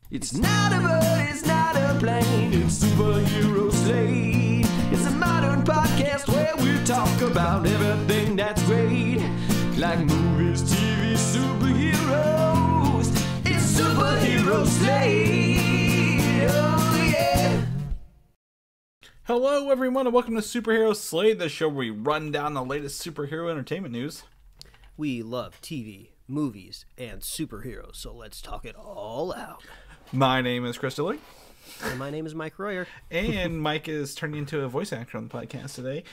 It's not a bird, it's not a plane, it's Superhero Slate. It's a modern podcast where we talk about everything that's great, like movies, TV, superheroes. It's Superhero Slate. Oh yeah. Hello everyone and welcome to Superhero Slate, the show where we run down the latest superhero entertainment news. We love TV, movies, and superheroes, so let's talk it all out. My name is Chris Dilley. And my name is Mike Royer. And Mike is turning into a voice actor on the podcast today.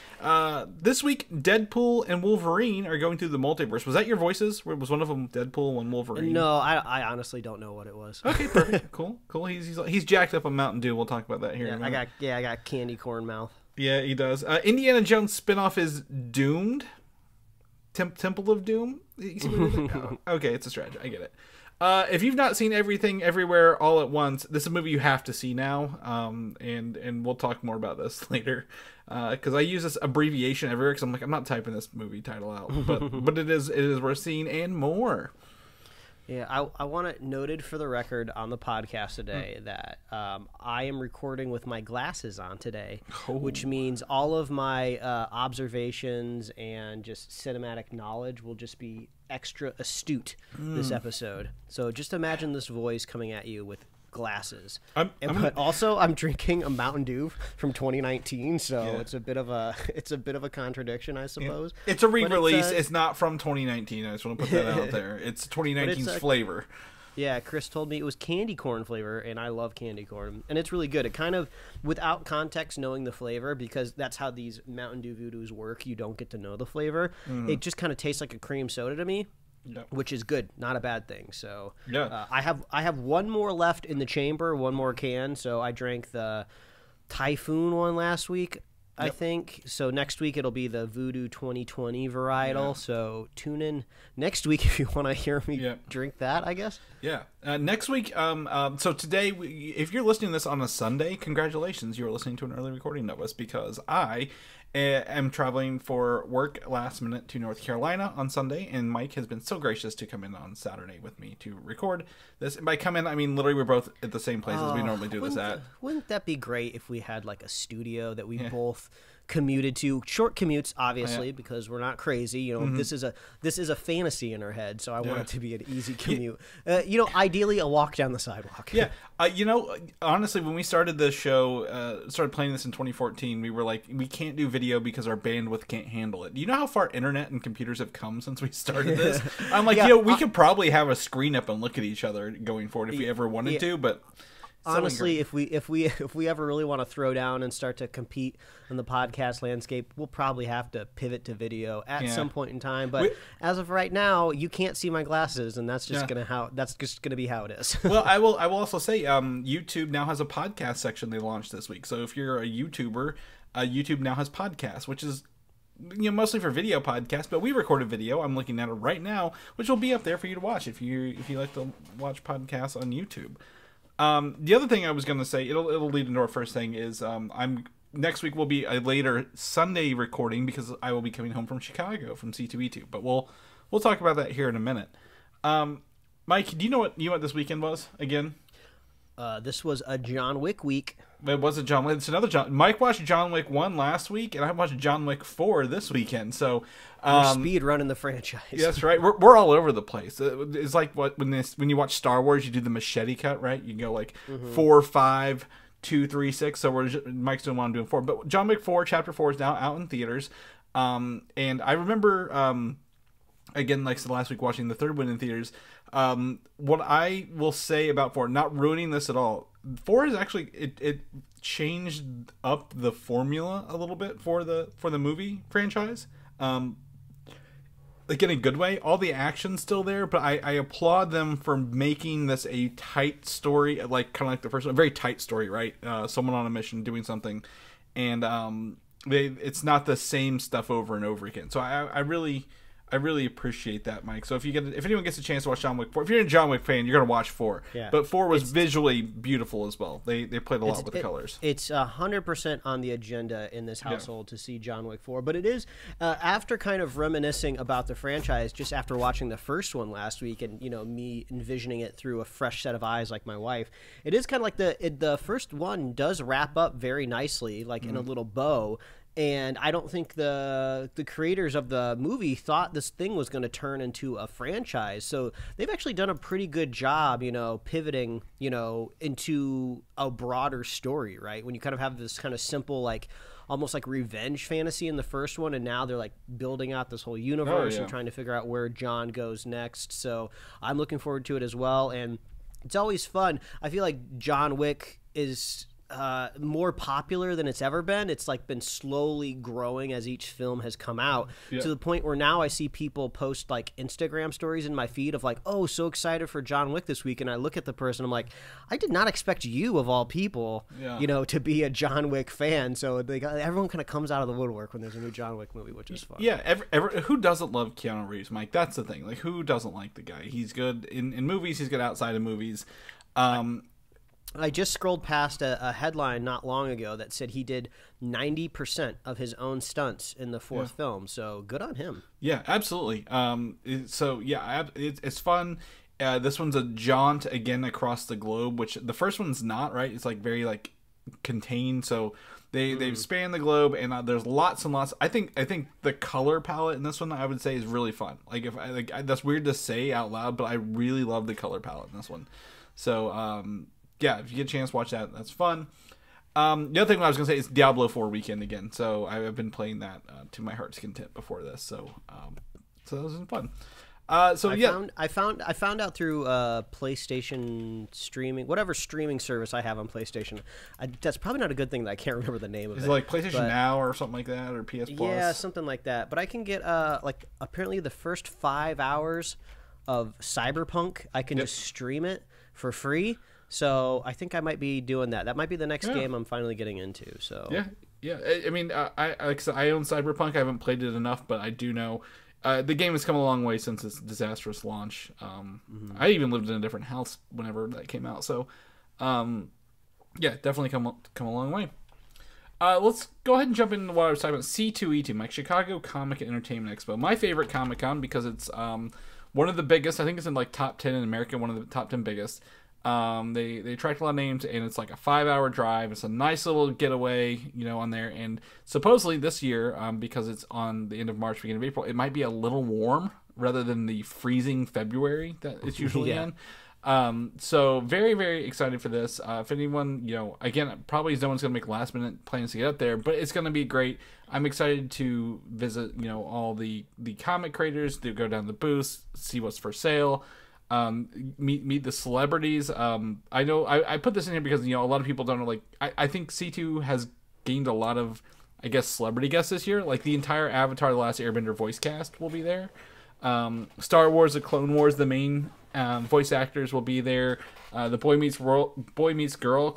This week, Deadpool and Wolverine are going through the multiverse. Was that your voices? Was one of them Deadpool, one Wolverine? No, I honestly don't know what it was. Okay, perfect. Cool. He's jacked up on Mountain Dew. We'll talk about that here in a minute. I got candy corn mouth. Yeah, he does. Indiana Jones spinoff is doomed. Temple of Doom? Okay, it's a stretch. I get it. If you've not seen Everything Everywhere All at Once, this is a movie you have to see now, and we'll talk more about this later, because I use this abbreviation everywhere, because I'm like, I'm not typing this movie title out, but it is worth seeing and more. Yeah, I want it noted for the record on the podcast today that I am recording with my glasses on today, which means all of my observations and just cinematic knowledge will just be extra astute this episode. So just imagine this voice coming at you with glasses. But also I'm drinking a Mountain Dew from 2019, so yeah. it's a bit of a contradiction, I suppose. Yeah. It's a re-release. It's not from 2019. I just want to put that out there. It's 2019's flavor. Yeah, Chris told me it was candy corn flavor, and I love candy corn, and it's really good. It kind of, without context, knowing the flavor, because that's how these Mountain Dew Voodoos work. You don't get to know the flavor. It just kind of tastes like a cream soda to me. Yep. Which is good, not a bad thing. So yeah. I have one more left in the chamber, one more can. So I drank the Typhoon one last week, I think. So next week it'll be the Voodoo 2020 varietal. Yeah. So tune in next week if you want to hear me drink that, I guess. Yeah. Next week, so today, if you're listening to this on a Sunday, congratulations, you are listening to an early recording of us, because I am traveling for work last minute to North Carolina on Sunday, and Mike has been so gracious to come in on Saturday with me to record this. And by come in, I mean literally we're both at the same place as we normally do this at. Wouldn't that be great if we had like a studio that we both commuted to? Short commutes, obviously, because we're not crazy. You know, this is a fantasy in our head, so I want it to be an easy commute. Ideally a walk down the sidewalk. Yeah. Honestly, when we started this show, started playing this in 2014, we were like, we can't do video because our bandwidth can't handle it. Do you know how far internet and computers have come since we started this? I'm like, we could probably have a screen up and look at each other going forward if we ever wanted to, but honestly, if we ever really want to throw down and start to compete in the podcast landscape, we'll probably have to pivot to video at some point in time. But as of right now, you can't see my glasses, and that's just gonna be how it is. Well, I will also say, YouTube now has a podcast section they launched this week. So if you're a YouTuber, YouTube now has podcasts, which is mostly for video podcasts, but we recorded video. I'm looking at it right now, which will be up there for you to watch if you like to watch podcasts on YouTube. The other thing I was going to say, it'll lead into our first thing, is next week will be a later Sunday recording because I will be coming home from Chicago from C2E2, but we'll talk about that here in a minute. Mike, do you know what this weekend was again? This was a John Wick week. It was a John Wick. It's another John. Mike watched John Wick 1 last week, and I watched John Wick 4 this weekend. So we're speed running the franchise. That's right. We're all over the place. It's like when you watch Star Wars, you do the machete cut, right? You go like 4, 5, 2, 3, 6. So Mike's doing one, I'm doing 4. But John Wick 4, Chapter 4 is now out in theaters. And I remember, again, like the last week, watching the third one in theaters. What I will say about 4, not ruining this at all, 4 is actually it changed up the formula a little bit for the movie franchise. Like in a good way. All the action's still there, but I applaud them for making this a tight story, like kind of like the first one, a very tight story, right? Someone on a mission doing something, and it's not the same stuff over and over again. So I really I really appreciate that, Mike. So if anyone gets a chance to watch John Wick 4, if you're a John Wick fan, you're gonna watch 4. Yeah. But 4 was visually beautiful as well. They played a lot with the colors. It's 100% on the agenda in this household to see John Wick 4. But it is after kind of reminiscing about the franchise, just after watching the first one last week, and me envisioning it through a fresh set of eyes, like my wife. It is kind of like the first one does wrap up very nicely, like in a little bow. And I don't think the creators of the movie thought this thing was going to turn into a franchise. So they've actually done a pretty good job, pivoting, into a broader story, right? When you kind of have this kind of simple, like almost like revenge fantasy in the first one, and now they're like building out this whole universe and trying to figure out where John goes next. So I'm looking forward to it as well. And it's always fun. I feel like John Wick is more popular than it's ever been. It's like been slowly growing as each film has come out to the point where now I see people post like Instagram stories in my feed of like, oh, so excited for John Wick this week. And I look at the person, I'm like, I did not expect you of all people, to be a John Wick fan. So everyone kind of comes out of the woodwork when there's a new John Wick movie, which is fun. Yeah. Who doesn't love Keanu Reeves, Mike? That's the thing. Like, who doesn't like the guy? He's good in movies. He's good outside of movies. I just scrolled past a headline not long ago that said he did 90% of his own stunts in the fourth film. So good on him. Yeah, absolutely. It's fun. This one's a jaunt again across the globe, which the first one's not, right? It's like very like contained. So they've spanned the globe, and there's lots and lots. I think the color palette in this one, I would say, is really fun. Like that's weird to say out loud, but I really love the color palette in this one. So yeah, if you get a chance, watch that. That's fun. The other thing I was going to say is Diablo 4 weekend again. So I've been playing that to my heart's content before this. So that was fun. I found out through PlayStation streaming, whatever streaming service I have on PlayStation. That's probably not a good thing that I can't remember the name of it. Is it like PlayStation Now or something like that, or PS Plus? Yeah, something like that. But I can get like apparently the first 5 hours of Cyberpunk, I can just stream it for free. So I think I might be doing that. That might be the next game I'm finally getting into. So yeah. I mean, I own Cyberpunk. I haven't played it enough, but I do know the game has come a long way since its disastrous launch. I even lived in a different house whenever that came out. So yeah, definitely come a long way. Let's go ahead and jump into what I was talking about. C2E2, Mike, Chicago Comic and Entertainment Expo. My favorite Comic-Con because it's one of the biggest. I think it's in like top 10 in America, one of the top 10 biggest. They attract a lot of names, and it's like a 5-hour drive. It's a nice little getaway, on there. And supposedly this year, because it's on the end of March, beginning of April, it might be a little warm rather than the freezing February that it's usually in. So very, very excited for this. If anyone, again, probably no one's going to make last minute plans to get up there, but it's going to be great. I'm excited to visit, all the comic creators, to go down the booths, see what's for sale. Meet the celebrities. I know I put this in here because a lot of people don't know. Like I think C2 has gained a lot of, I guess, celebrity guests this year. Like the entire Avatar: The Last Airbender voice cast will be there. Star Wars: The Clone Wars, the main voice actors will be there. The Boy Meets Girl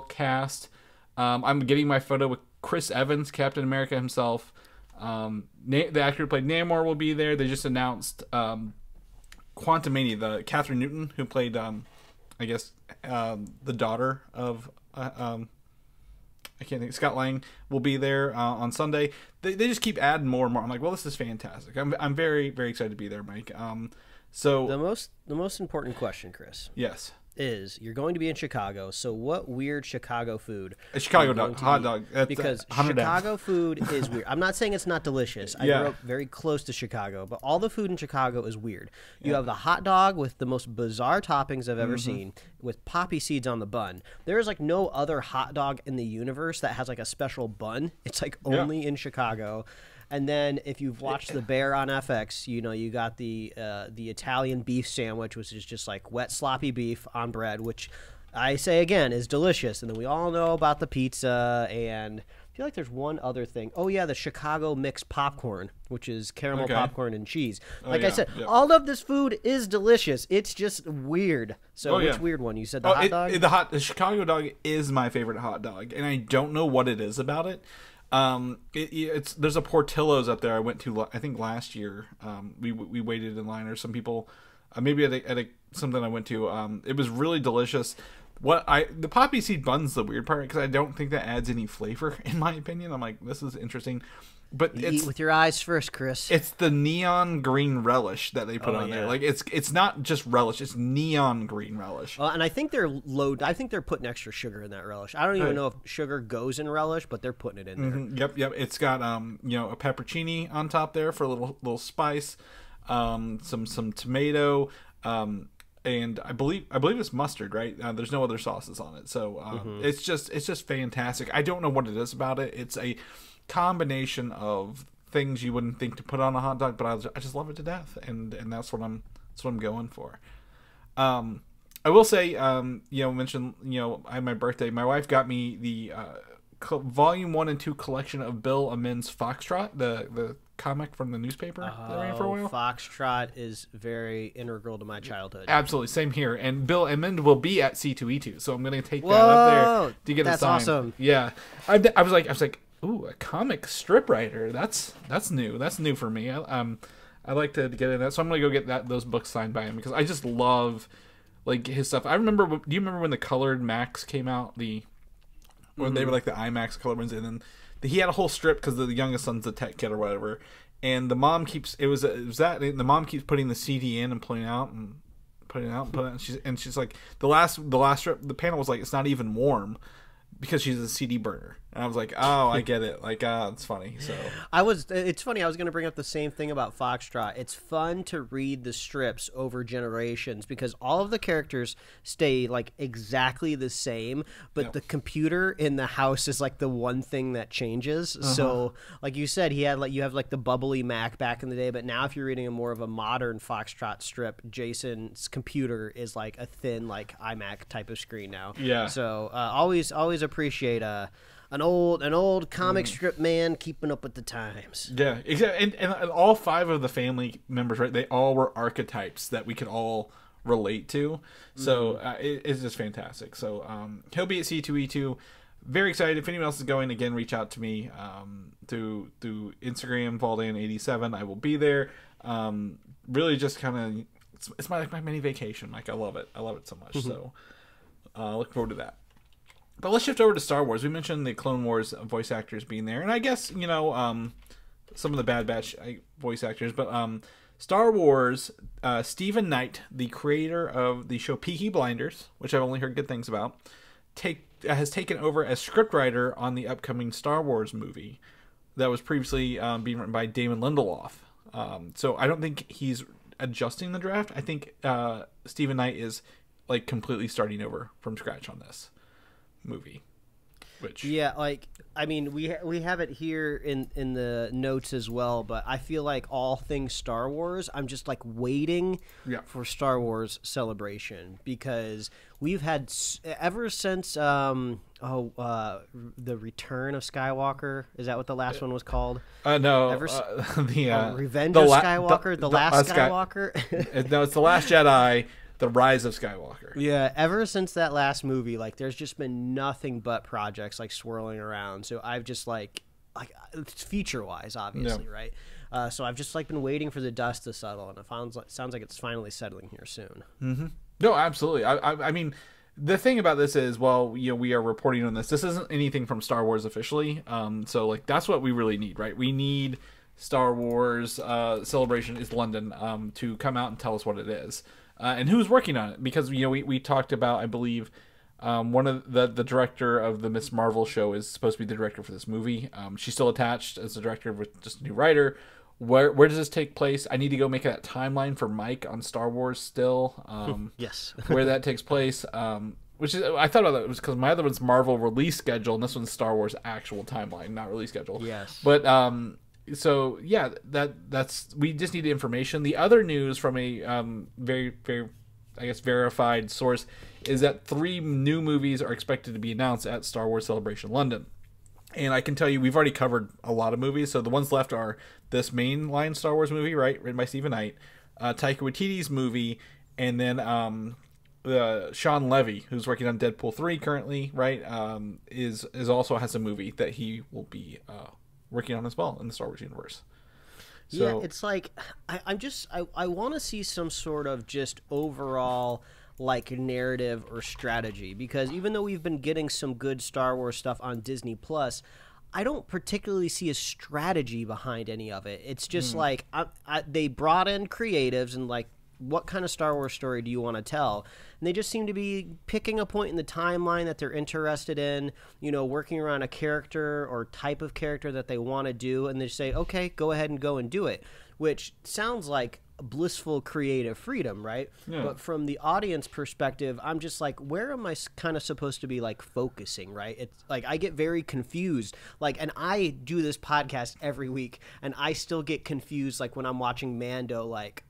cast. I'm getting my photo with Chris Evans, Captain America himself. The actor who played Namor will be there. They just announced Quantumania, the Catherine Newton who played, I guess, the daughter of I can't think. Scott Lang will be there on Sunday. They just keep adding more and more. I'm like, well, this is fantastic. I'm very, very excited to be there, Mike. So the most important question, Chris. Yes. Is you're going to be in Chicago, so what weird Chicago food? A Chicago dog, hot dog. Because Chicago food is weird. I'm not saying it's not delicious. I grew up very close to Chicago, but all the food in Chicago is weird. You have the hot dog with the most bizarre toppings I've ever seen, with poppy seeds on the bun. There is like no other hot dog in the universe that has like a special bun. It's like only in Chicago. And then if you've watched The Bear on FX, you got the Italian beef sandwich, which is just like wet sloppy beef on bread, which I say again is delicious. And then we all know about the pizza, and I feel like there's one other thing. Oh yeah, the Chicago mixed popcorn, which is caramel popcorn and cheese. Like I said, all of this food is delicious. It's just weird. So which weird one? You said the hot dog? The Chicago dog is my favorite hot dog, and I don't know what it is about it. It's there's a Portillo's up there I went to I think last year. We waited in line, or some people maybe at a something I went to. It was really delicious. The poppy seed bun's the weird part, because I don't think that adds any flavor in my opinion. I'm like, this is interesting. But eat with your eyes first, Chris. It's the neon green relish that they put on there. Like it's not just relish; it's neon green relish. And I think they're I think they're putting extra sugar in that relish. I don't even know if sugar goes in relish, but they're putting it in there. Yep. It's got a peppercini on top there for a little spice, some tomato, and I believe it's mustard, right? There's no other sauces on it, so it's just fantastic. I don't know what it is about it. It's a combination of things you wouldn't think to put on a hot dog, but I just love it to death, and that's what I'm going for. I will say, mention, I had my birthday. My wife got me the volume 1 and 2 collection of Bill Amend's Foxtrot, the comic from the newspaper that ran for a while. Foxtrot is very integral to my childhood. Absolutely, same here. And Bill Amend will be at C2E2, so I'm going to take that up there to get it signed. That's awesome. Yeah, I was like. Ooh, a comic strip writer. That's new. That's new for me. I like to get in that, so I'm gonna go get those books signed by him, because I just love like his stuff. I remember. Do you remember when the colored Macs came out? When they were like the IMAX colored ones, and then he had a whole strip because the youngest son's a tech kid or whatever, and the mom keeps the mom keeps putting the CD in and pulling out and putting it out, and she's like, the last strip, the panel was like, it's not even warm, because she's a CD burner. And I was like, oh, I get it. Like, it's funny. So it's funny. I was going to bring up the same thing about Foxtrot. It's fun to read the strips over generations, because all of the characters stay like exactly the same, but the computer in the house is like the one thing that changes. So like you said, you have like the bubbly Mac back in the day, but now if you're reading a more of a modern Foxtrot strip, Jason's computer is like a thin like iMac type of screen now. Yeah. So always appreciate an old comic strip man keeping up with the times. Yeah, exactly. And all 5 of the family members, right? They all were archetypes that we could all relate to. So it's just fantastic. So he'll be at C2E2. Very excited. If anyone else is going, again, reach out to me through Instagram, Valdan87. I will be there. Really, just kind of, it's my mini vacation. Like, I love it. I love it so much. So look forward to that. But let's shift over to Star Wars. We mentioned the Clone Wars voice actors being there, and I guess some of the Bad Batch voice actors. But Star Wars, Stephen Knight, the creator of the show Peaky Blinders, which I've only heard good things about, has taken over as scriptwriter on the upcoming Star Wars movie that was previously being written by Damon Lindelof. So I don't think he's adjusting the draft. I think Stephen Knight is like completely starting over from scratch on this movie. Which I mean, we have it here in the notes as well, but I feel like all things Star Wars, I'm just like waiting for Star Wars Celebration, because we've had ever since the Return of Skywalker, is that what the last one was called? No, Revenge of Skywalker, the last Skywalker. No, it's The Last Jedi. The Rise of Skywalker. Yeah, ever since that last movie, like, there's just been nothing but projects like swirling around. So I've just like feature wise, obviously, right? So I've just like been waiting for the dust to settle, and it sounds like it's finally settling here soon. No, absolutely. I mean, the thing about this is, we are reporting on this. This isn't anything from Star Wars officially. So like that's what we really need, right? We need Star Wars Celebration is London to come out and tell us what it is. And who's working on it, because we talked about, I believe, one of the director of the Miss Marvel show is supposed to be the director for this movie. She's still attached as the director with just a new writer. Where does this take place? I need to go make that timeline for Mike on Star Wars still. Yes. Where that takes place. Which is, I thought about that, it was because my other one's Marvel release schedule, and this one's Star Wars actual timeline, not release schedule. Yes. But so yeah, that's we just need the information. The other news from a very, very, I guess, verified source is that 3 new movies are expected to be announced at Star Wars Celebration London. And I can tell you, we've already covered a lot of movies. So the ones left are this mainline Star Wars movie, right, written by Stephen Knight, Taika Waititi's movie, and then Sean Levy, who's working on Deadpool 3 currently, right, is also has a movie that he will be working on as well in the Star Wars universe. So, yeah, it's like I want to see some sort of just overall like narrative or strategy, because even though we've been getting some good Star Wars stuff on Disney Plus, I don't particularly see a strategy behind any of it. It's just like they brought in creatives and like, what kind of Star Wars story do you want to tell? And they just seem to be picking a point in the timeline that they're interested in, you know, working around a character or type of character that they want to do, and they say, okay, go ahead and go and do it, which sounds like blissful creative freedom, right? Yeah. But from the audience perspective, I'm just like, where am I kind of supposed to be like focusing, right? It's like I get very confused, like, and I do this podcast every week and I still get confused, like when I'm watching Mando, like,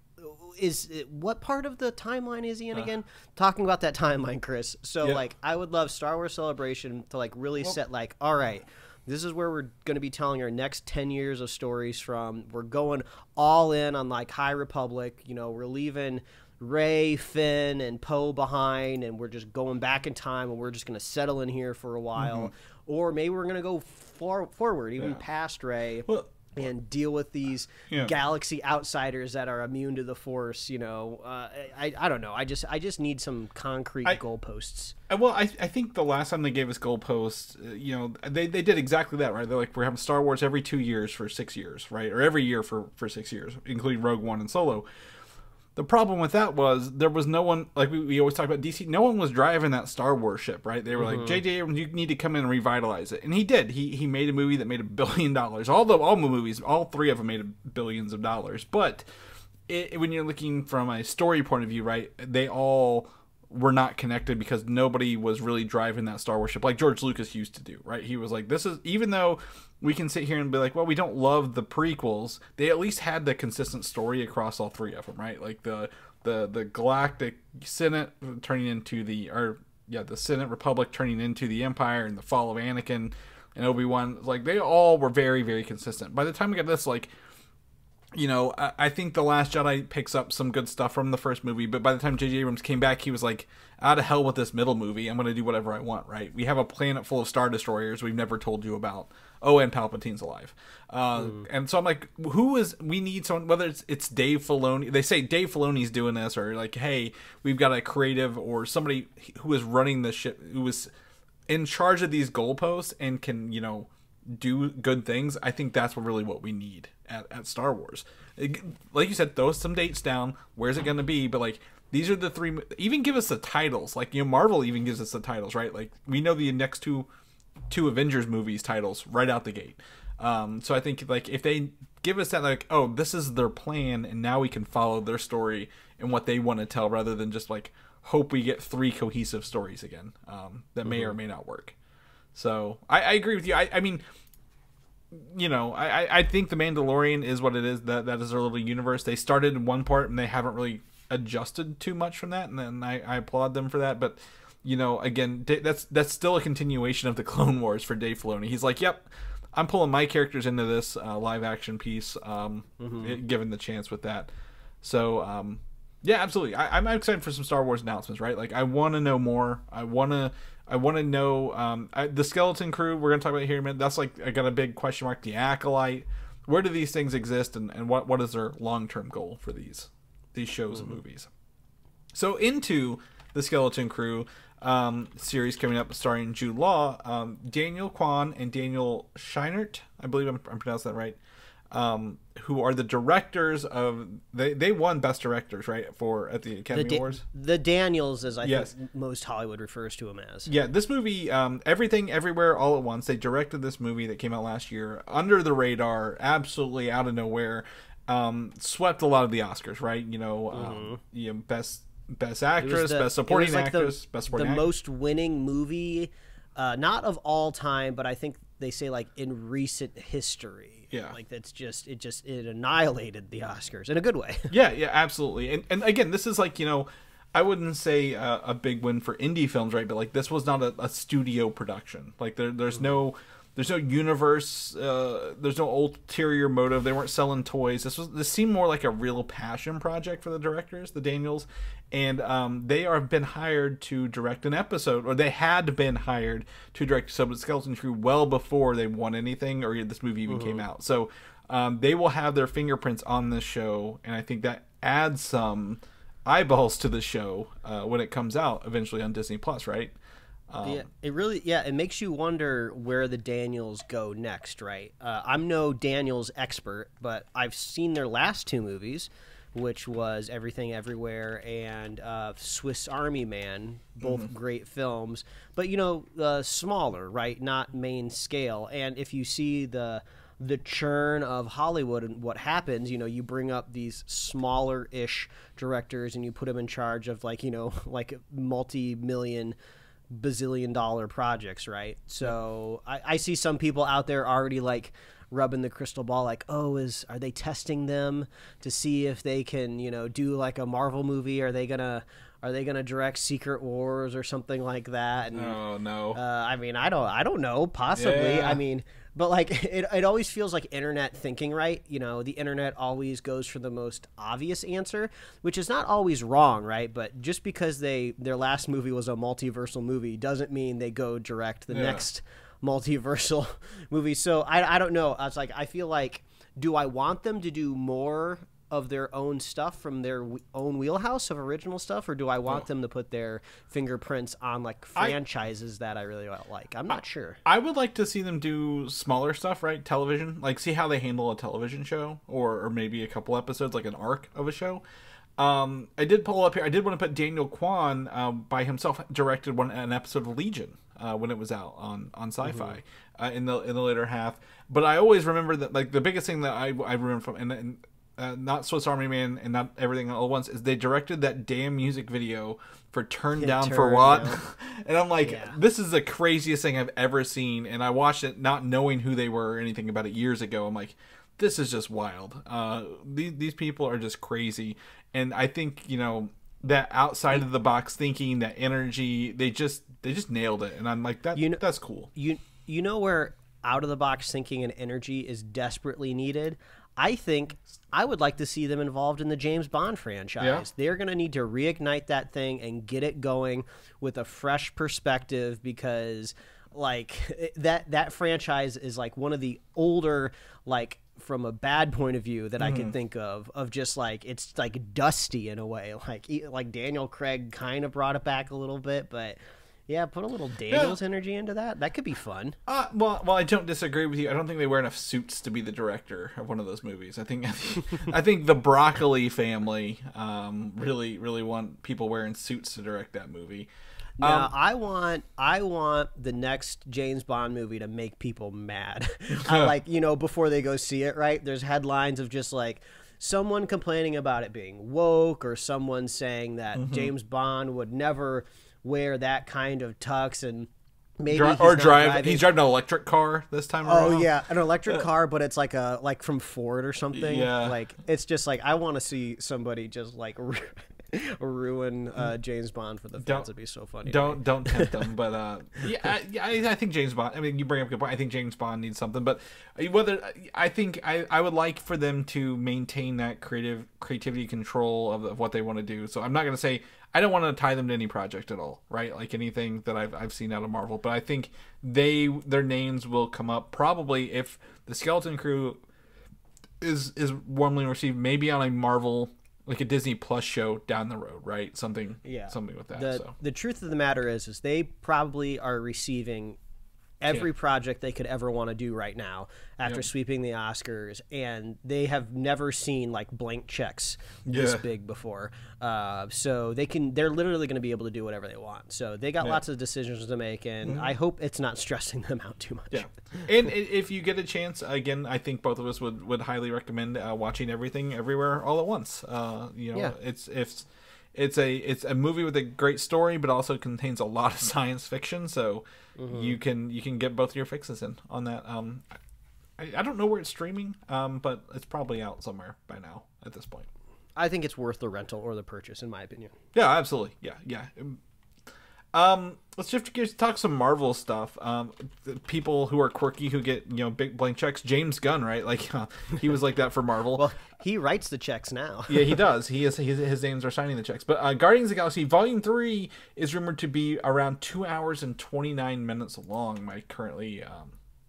what part of the timeline is he in again? Talking about that timeline, Chris. So like, I would love Star Wars Celebration to like really set like, all right, this is where we're going to be telling our next 10 years of stories from. We're going all in on like High Republic. You know, we're leaving Rey, Finn, and Poe behind, and we're just going back in time, and we're just going to settle in here for a while. Or maybe we're going to go forward, even past Rey. Well, and deal with these galaxy outsiders that are immune to the Force. You know, I don't know. I just need some concrete goalposts. Well, I think the last time they gave us goalposts, you know, they did exactly that, right? They're like, we're having Star Wars every 2 years for 6 years, right? Or every year for 6 years, including Rogue One and Solo. The problem with that was there was no one, like we always talk about DC, no one was driving that Star Wars ship, right? They were like, J.J. Abrams, you need to come in and revitalize it. And he did. He made a movie that made $1 billion. All the movies, all three of them made billions of dollars. But when you're looking from a story point of view, right, they all were not connected because nobody was really driving that Star Wars ship like George Lucas used to do, right? He was like, this is, even though we can sit here and be like, well, we don't love the prequels, they at least had the consistent story across all three of them, right? Like the Galactic Senate turning into the Senate Republic turning into the Empire, and the fall of Anakin and Obi-Wan, like they all were very, very consistent. By the time we got this, like, you know, I think The Last Jedi picks up some good stuff from the first movie, but by the time J.J. Abrams came back, he was like, out of hell with this middle movie. I'm going to do whatever I want, right? We have a planet full of Star Destroyers we've never told you about. Oh, and Palpatine's alive. And so I'm like, we need someone, whether it's Dave Filoni. They say Dave Filoni's doing this, or like, hey, we've got a creative or somebody who is running the ship, who is in charge of these goalposts and can, you know, do good things. I think that's really what we need at Star Wars. Like you said, throw some dates down. Where's it going to be? But like, these are the three. Even give us the titles. Like, you know, Marvel even gives us the titles, right? Like, we know the next two Avengers movies titles right out the gate. So I think like if they give us that, like, oh, this is their plan, and now we can follow their story and what they want to tell, rather than just like hope we get three cohesive stories again that may or may not work. So I agree with you. I mean, you know, I think The Mandalorian is what it is. That is their little universe. They started in one part and they haven't really adjusted too much from that, and then I applaud them for that. But, you know, again, that's still a continuation of the Clone Wars for Dave Filoni. He's like, yep, I'm pulling my characters into this live action piece, given the chance with that. So yeah, absolutely. I'm excited for some Star Wars announcements, right? Like, I want to know more. I want to know the Skeleton Crew. We're going to talk about it here in a minute. That's like, I got a big question mark. The Acolyte. Where do these things exist, and what is their long-term goal for these shows and movies? So into the Skeleton Crew series coming up, starring Jude Law, Daniel Kwan and Daniel Scheinert, I believe I'm pronouncing that right, who are the directors of, they won Best Directors, right, at the Academy Awards. The Daniels, as I think most Hollywood refers to them as. Yeah, this movie, Everything Everywhere All at Once, they directed this movie that came out last year, under the radar, absolutely out of nowhere, swept a lot of the Oscars, right? You know, Best Actress, Best Supporting Actress, Best Supporting Actress. The most winning movie, not of all time, but I think they say like in recent history. Yeah, like that's it annihilated the Oscars in a good way. yeah, absolutely. And again, this is like, you know, I wouldn't say a big win for indie films, right? But like, this was not a studio production. Like there's no There's no universe. There's no ulterior motive. They weren't selling toys. This seemed more like a real passion project for the directors, the Daniels, and they have been hired to direct an episode, or they had been hired to direct some of the Skeleton Crew well before they won anything or this movie even came out. So they will have their fingerprints on this show, and I think that adds some eyeballs to the show when it comes out eventually on Disney Plus, right? It makes you wonder where the Daniels go next, right? I'm no Daniels expert, but I've seen their last two movies, which was Everything Everywhere and Swiss Army Man, both great films, but smaller, right? Not main scale. And if you see the churn of Hollywood and what happens, you bring up these smaller-ish directors and you put them in charge of like multi-million bazillion-dollar projects, right? So I see some people out there already like rubbing the crystal ball, like, are they testing them to see if they can, do like a Marvel movie? Are they gonna direct Secret Wars or something like that? And, oh no. I don't know. Possibly. Yeah. But like it always feels like internet thinking, right? The internet always goes for the most obvious answer, which is not always wrong, right? But just because their last movie was a multiversal movie doesn't mean they go direct the next multiversal movie. So I don't know. I feel like, do I want them to do more of their own stuff from their own wheelhouse of original stuff, or do I want them to put their fingerprints on like franchises that I really like? I'm not sure. I would like to see them do smaller stuff, right? Television, like see how they handle a television show, or maybe a couple episodes, like an arc of a show. I did pull up here. I did want to put Daniel Kwan by himself directed an episode of Legion when it was out on Sci-Fi in the later half. But I always remember that like the biggest thing that I remember from and not Swiss Army Man and not Everything All at Once is they directed that damn music video for Turn Down for What? And I'm like, this is the craziest thing I've ever seen. And I watched it not knowing who they were or anything about it years ago. I'm like, this is just wild. These people are just crazy. And I think, that outside of the box thinking, that energy, they just nailed it. And I'm like, that's cool. You know where out of the box thinking and energy is desperately needed? I think I would like to see them involved in the James Bond franchise. Yeah. They're going to need to reignite that thing and get it going with a fresh perspective, because like that franchise is like one of the older, like from a bad point of view that I can think of just like, it's like dusty in a way, like Daniel Craig kind of brought it back a little bit, but yeah, put a little Daniels energy into that. That could be fun. Well, I don't disagree with you. I don't think they wear enough suits to be the director of one of those movies. I think the Broccoli family really, really want people wearing suits to direct that movie. Now, I want the next James Bond movie to make people mad. Before they go see it, right? There's headlines of just like someone complaining about it being woke, or someone saying that James Bond would never wear that kind of tux, and maybe he's driving an electric car this time around. Oh yeah, an electric car, but it's like from Ford or something. Yeah, like it's just like I want to see somebody just like ruin James Bond for the fans. It'd be so funny. Don't tempt them, but I think James Bond. I mean, you bring up a good point. I think James Bond needs something, but I would like for them to maintain that creativity control of what they want to do. So I'm not going to say I don't want to tie them to any project at all, right? Like anything that I've seen out of Marvel, but I think their names will come up probably if the Skeleton Crew is warmly received, maybe on a Marvel, like a Disney Plus show down the road, right? Something with that. The truth of the matter is they probably are receiving every project they could ever want to do right now after sweeping the Oscars, and they have never seen like blank checks this big before. So they're literally going to be able to do whatever they want. So they got lots of decisions to make, and I hope it's not stressing them out too much. Yeah. And if you get a chance, again, I think both of us would highly recommend watching Everything Everywhere All at Once. It's a movie with a great story, but also contains a lot of science fiction. So you can get both your fixes in on that. I don't know where it's streaming, but it's probably out somewhere by now at this point. I think it's worth the rental or the purchase, in my opinion. Yeah, absolutely. Yeah. Let's shift gears to talk some Marvel stuff. People who are quirky who get big blank checks. James Gunn, right? Like he was like that for Marvel. Well, he writes the checks now. Yeah, he does. His names are signing the checks. But Guardians of the Galaxy Volume 3 is rumored to be around 2 hours and 29 minutes long.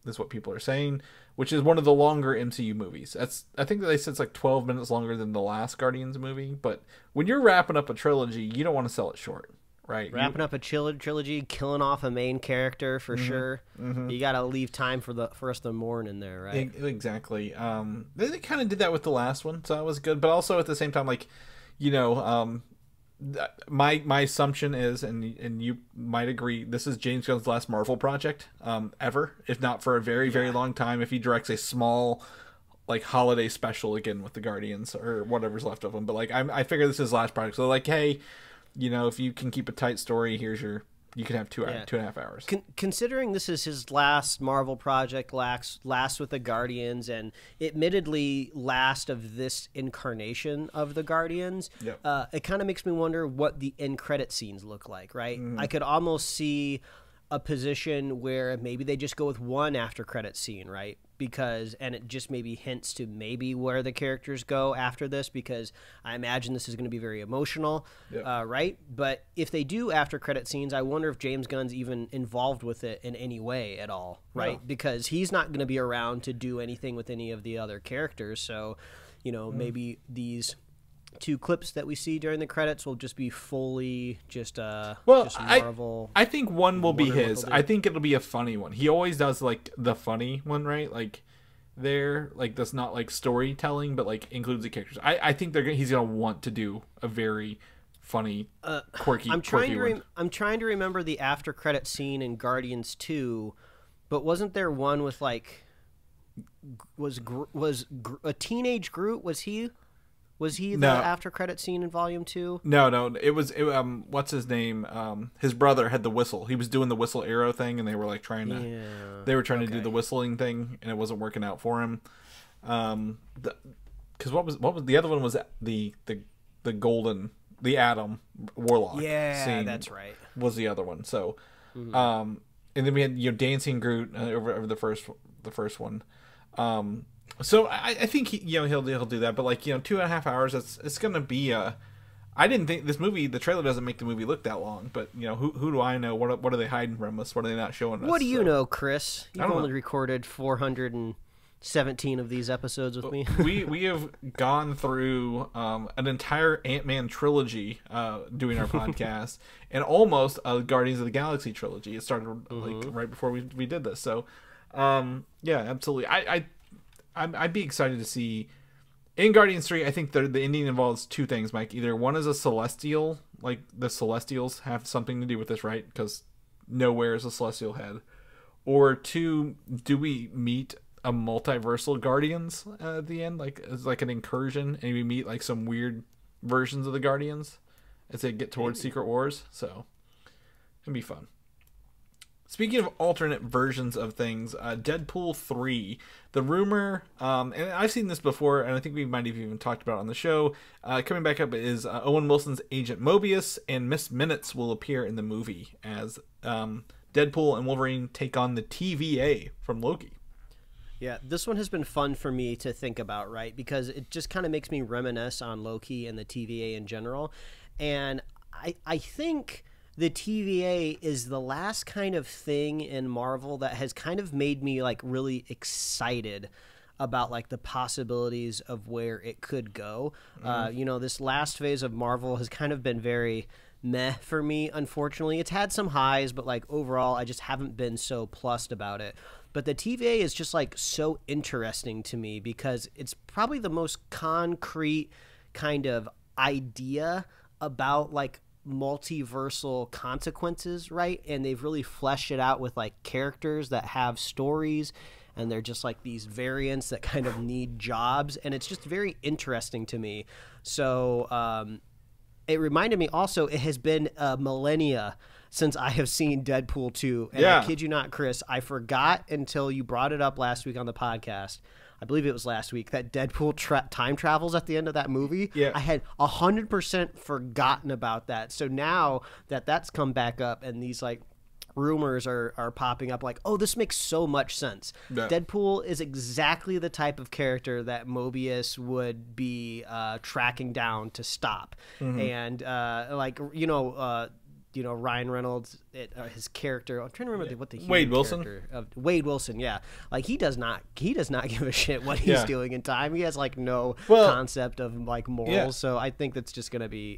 This is what people are saying, which is one of the longer MCU movies. I think that they said it's like 12 minutes longer than the last Guardians movie. But when you're wrapping up a trilogy, you don't want to sell it short. Right. Wrapping up a trilogy, killing off a main character for sure. You got to leave time for us to mourn in there, right? Exactly. They kind of did that with the last one, so that was good. But also at the same time, like, my assumption is, and you might agree, this is James Gunn's last Marvel project ever, if not for a very, very long time. If he directs a small, like, holiday special again with the Guardians or whatever's left of them. But like, I figure this is his last project. So like, hey. If you can keep a tight story, you can have 2.5 hours. Considering this is his last Marvel project, last with the Guardians, and admittedly last of this incarnation of the Guardians, it kind of makes me wonder what the end credit scenes look like, right? I could almost see a position where maybe they just go with one after credit scene, right? And it just maybe hints to maybe where the characters go after this, because I imagine this is going to be very emotional, right? But if they do after credit scenes, I wonder if James Gunn's even involved with it in any way at all, right? Because he's not going to be around to do anything with any of the other characters. So, maybe these 2 clips that we see during the credits will just be fully just Marvel. I think one will be his. I think it'll be a funny one. He always does like the funny one, right? Like that's not like storytelling, but like includes the characters. I think he's gonna want to do a very funny, quirky. I'm trying to remember the after credit scene in Guardians 2, but wasn't there one with like was a teenage Groot? Was he the after credit scene in Volume 2? No. It was what's his name? His brother had the whistle. He was doing the whistle arrow thing, and they were like trying to to do the whistling thing, and it wasn't working out for him. Because what was the other one was the Atom Warlock. Yeah, scene that's right. Was the other one. So, and then we had Dancing Groot over the first one. So I think he'll do that, but like 2.5 hours, it's gonna be I didn't think this movie. The trailer doesn't make the movie look that long, but who do I know? What are they hiding from us? What are they not showing us? What do you know, Chris? You've only recorded 417 of these episodes with me. we have gone through an entire Ant-Man trilogy doing our podcast, and almost a Guardians of the Galaxy trilogy. It started like right before we did this. So yeah, absolutely. I'd be excited to see in Guardians 3. I think the ending involves 2 things, Mike. Either one is a celestial, like the Celestials have something to do with this, right? Because nowhere is a celestial head. Or 2, do we meet a multiversal Guardians at the end, like it's like an incursion, and we meet like some weird versions of the Guardians as they get towards Secret Wars? So it'd be fun. Speaking of alternate versions of things, Deadpool 3, the rumor, and I've seen this before, and I think we might have even talked about it on the show, coming back up is Owen Wilson's Agent Mobius and Miss Minutes will appear in the movie as Deadpool and Wolverine take on the TVA from Loki. Yeah, this one has been fun for me to think about, right? Because it just kind of makes me reminisce on Loki and the TVA in general. And I think the TVA is the last kind of thing in Marvel that has kind of made me like really excited about like the possibilities of where it could go. This last phase of Marvel has kind of been very meh for me, unfortunately. It's had some highs, but like overall I just haven't been so plussed about it. But the TVA is just like so interesting to me because it's probably the most concrete kind of idea about like multiversal consequences, right? And they've really fleshed it out with like characters that have stories, and they're just like these variants that kind of need jobs, and it's just very interesting to me. So it reminded me also, it has been millennia since I have seen Deadpool 2, and I kid you not, Chris, I forgot until you brought it up last week on the podcast. I believe it was last week, that Deadpool time travels at the end of that movie. Yeah. I had 100% forgotten about that. So now that that's come back up and these like rumors are popping up, like, oh, this makes so much sense. Yeah. Deadpool is exactly the type of character that Mobius would be tracking down to stop. And Ryan Reynolds, his character. I'm trying to remember what the Wade Wilson. Of Wade Wilson. Yeah, like he does not give a shit what he's doing in time. He has like no concept of like morals. Yeah. So I think that's just gonna be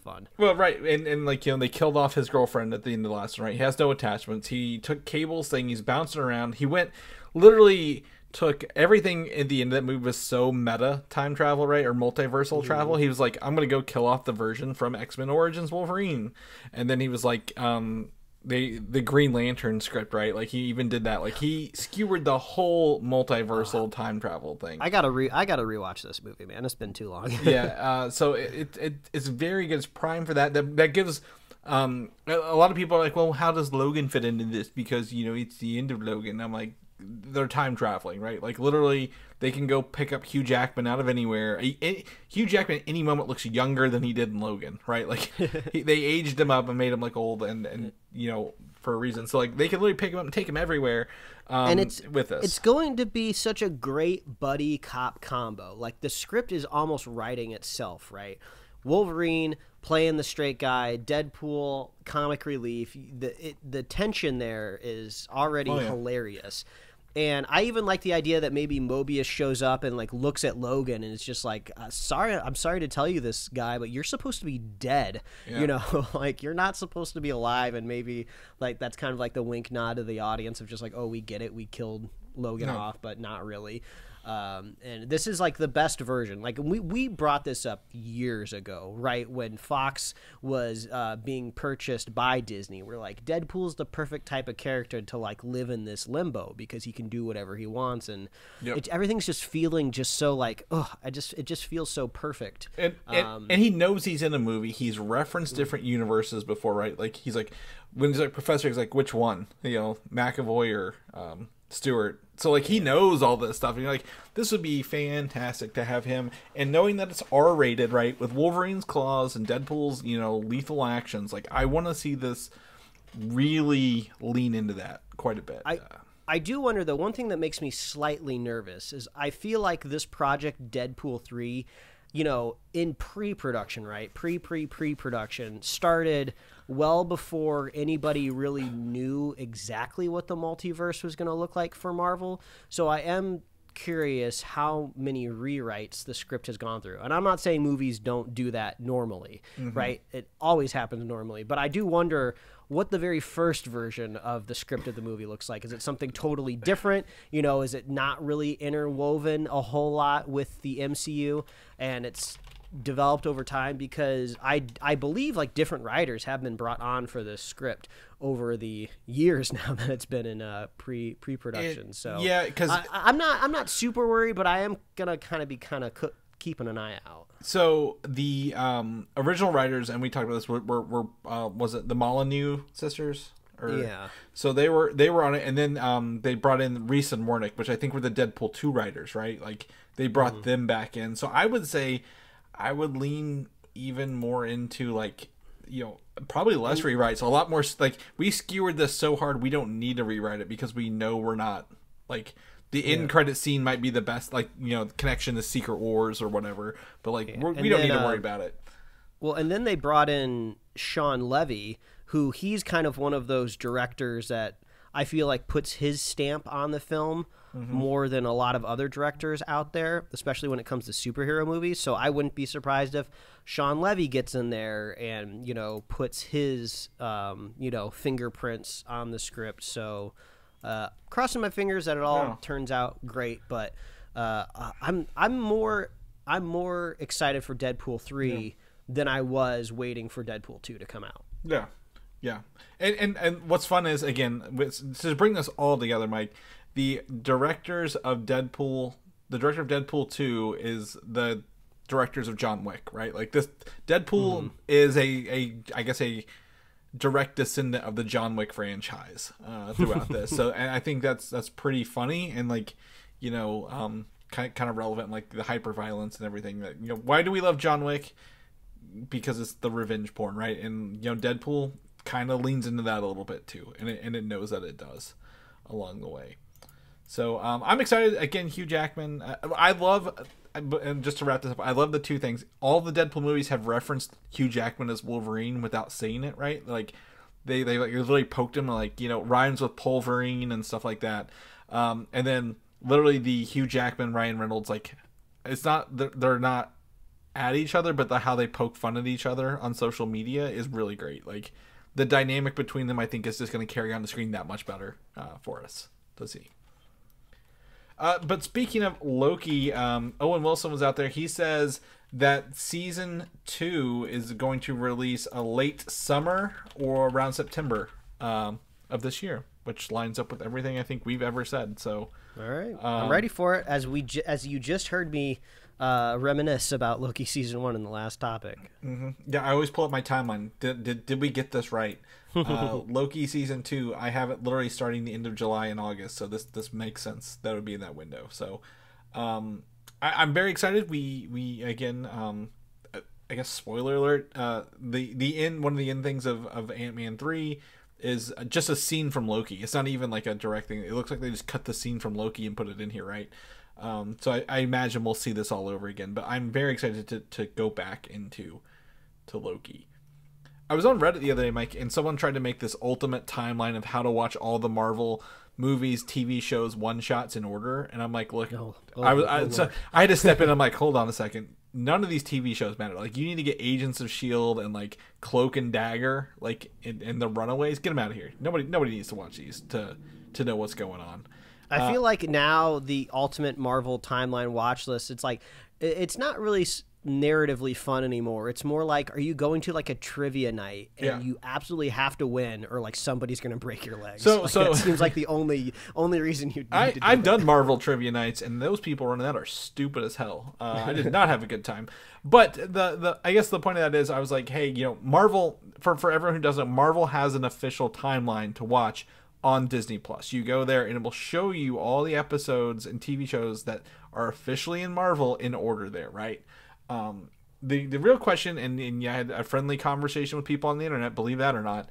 fun. Well, right, and like they killed off his girlfriend at the end of the last one. Right, he has no attachments. He took Cable's thing. He's bouncing around. He went literally. Took everything in the end of that movie was so meta time travel, right, or multiversal travel. He was like, I'm gonna go kill off the version from X-Men Origins Wolverine, and then he was like, the Green Lantern script, right? Like he even did that. Like he skewered the whole multiversal time travel thing. I gotta rewatch this movie, man. It's been too long. So it's very good. It's prime for that. That gives. A lot of people are like, well, how does Logan fit into this? Because it's the end of Logan. I'm like. They're time traveling, right? Like literally, they can go pick up Hugh Jackman out of anywhere. Hugh Jackman at any moment looks younger than he did in Logan, right? Like they aged him up and made him look old, and for a reason. So like they can literally pick him up and take him everywhere. And it's with this. It's going to be such a great buddy cop combo. Like the script is almost writing itself, right? Wolverine playing the straight guy, Deadpool comic relief. The tension there is already hilarious. And I even like the idea that maybe Mobius shows up and like looks at Logan and it's just like, I'm sorry to tell you this, guy, but you're supposed to be dead. Yeah. Like you're not supposed to be alive. And maybe like that's kind of like the wink nod to the audience of just like, oh, we get it, we killed Logan off, but not really. And this is like the best version. Like we brought this up years ago, right? When Fox was being purchased by Disney. We're like, Deadpool's the perfect type of character to like live in this limbo because he can do whatever he wants. And everything's just feeling just so like, it just feels so perfect. And he knows he's in a movie. He's referenced different universes before, right? Like he's like, when he's like Professor, he's like, which one? McAvoy or Stewart. So like he knows all this stuff, and you're like, this would be fantastic to have him. And knowing that it's R-rated, right, with Wolverine's claws and Deadpool's lethal actions, like I want to see this really lean into that quite a bit. I do wonder though. One thing that makes me slightly nervous is I feel like this project Deadpool 3, in pre-production, right, pre-production started well before anybody really knew exactly what the multiverse was going to look like for Marvel. So I am curious how many rewrites the script has gone through. And I'm not saying movies don't do that normally, right? It always happens normally. But I do wonder what the very first version of the script of the movie looks like. Is it something totally different? Is it not really interwoven a whole lot with the MCU? And it's developed over time, because I believe like different writers have been brought on for this script over the years now that it's been in pre-production. So because I'm not super worried, but I am gonna be keeping an eye out. So the original writers, and we talked about this, were was it the Molyneux sisters? So they were on it, and then they brought in Reese and Warnick, which I think were the Deadpool 2 writers, right? Like they brought them back in. So I would say I would lean even more into like, probably less rewrites, a lot more like we skewered this so hard we don't need to rewrite it because we know we're not like the end credit scene might be the best, like connection to Secret Wars or whatever, but like we don't need to worry about it. Well, and then they brought in Sean Levy, who he's kind of one of those directors that I feel like puts his stamp on the film more than a lot of other directors out there, especially when it comes to superhero movies. So I wouldn't be surprised if Sean Levy gets in there and, puts his, fingerprints on the script. So crossing my fingers that it all turns out great. But I'm more excited for Deadpool 3 than I was waiting for Deadpool 2 to come out. Yeah. And what's fun is, again, to bring this all together, Mike, the director of Deadpool 2 is the directors of John Wick, right? Like this Deadpool is a direct descendant of the John Wick franchise throughout this. So, and I think that's pretty funny, and like, kind of relevant, like the hyper violence and everything. That, you know, why do we love John Wick? Because it's the revenge porn, right? And you know, Deadpool kind of leans into that a little bit too, and it knows that it does along the way. So I'm excited. Again, Hugh Jackman. I love, and just to wrap this up, I love the two things. All the Deadpool movies have referenced Hugh Jackman as Wolverine without saying it, right? Like they like literally poked him, like, you know, rhymes with Pulverine and stuff like that. And then literally the Hugh Jackman, Ryan Reynolds, like, it's not, they're not at each other, but how they poke fun at each other on social media is really great. Like the dynamic between them, I think, is just going to carry on the screen that much better for us to see. But speaking of Loki, Owen Wilson was out there. He says that season 2 is going to release a late summer or around September of this year, which lines up with everything I think we've ever said. So, all right, I'm ready for it. As you just heard me reminisce about Loki season 1 in the last topic. Mm-hmm. Yeah, I always pull up my timeline. Did we get this right? Loki season 2, I have it literally starting the end of July and August, so this makes sense that it would be in that window. So I'm very excited. We again, I guess spoiler alert, the end, one of the end things of Ant-Man 3 is just a scene from Loki. It's not even like a direct thing. It looks like they just cut the scene from Loki and put it in here, right? So I imagine we'll see this all over again, but I'm very excited to go back into Loki. I was on Reddit the other day, Mike, and someone tried to make this ultimate timeline of how to watch all the Marvel movies, TV shows, one-shots in order, and I'm like, look, I had to step in. I'm like, hold on a second. None of these TV shows matter. Like, you need to get Agents of S.H.I.E.L.D. and, like, Cloak and Dagger, like, in the Runaways. Get them out of here. Nobody needs to watch these to know what's going on. I feel like now the ultimate Marvel timeline watch list, it's like, it's not really narratively fun anymore. It's more like, are you going to like a trivia night and you absolutely have to win, or like somebody's going to break your legs? So it seems like the only reason you. I've done Marvel trivia nights, and those people running that are stupid as hell. I did not have a good time. But the I guess the point of that is, I was like, hey, you know, Marvel, for everyone who doesn't, Marvel has an official timeline to watch on Disney Plus. You go there and it will show you all the episodes and TV shows that are officially in Marvel in order there, right? The real question, and I had a friendly conversation with people on the internet, believe that or not,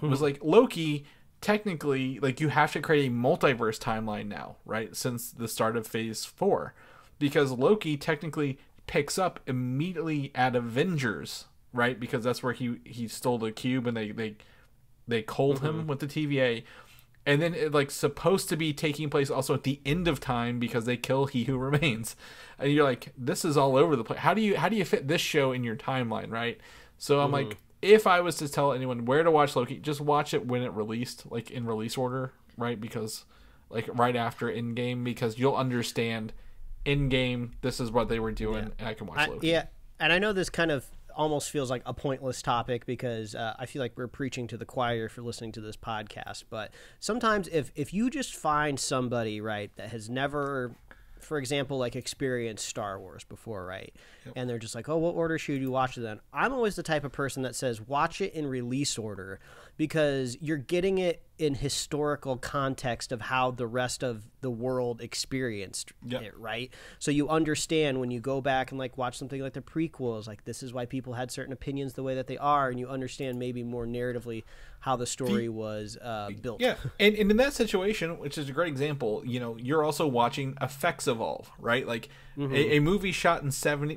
was like, Loki, technically, like, you have to create a multiverse timeline now, right? Since the start of Phase 4. Because Loki technically picks up immediately at Avengers, right? Because that's where he stole the cube and they culled him with the TVA. And then it like supposed to be taking place also at the end of time because they kill He Who Remains. And you're like, this is all over the place. How do you fit this show in your timeline, right? So I'm like, if I was to tell anyone where to watch Loki, just watch it when it released, like in release order, right? Because like right after Endgame, because you'll understand Endgame, this is what they were doing, and I can watch Loki. Yeah, and I know this kind of almost feels like a pointless topic because I feel like we're preaching to the choir for listening to this podcast. But sometimes if you just find somebody, right, that has never, for example, like experienced Star Wars before, right? Yep. And they're just like, oh, what order should you watch it in? I'm always the type of person that says watch it in release order, because you're getting it in historical context of how the rest of the world experienced it, right? So you understand when you go back and like watch something like the prequels, like this is why people had certain opinions the way that they are, and you understand maybe more narratively how the story was built. Yeah, and in that situation, which is a great example, you know, you're also watching effects evolve, right? Like a movie shot in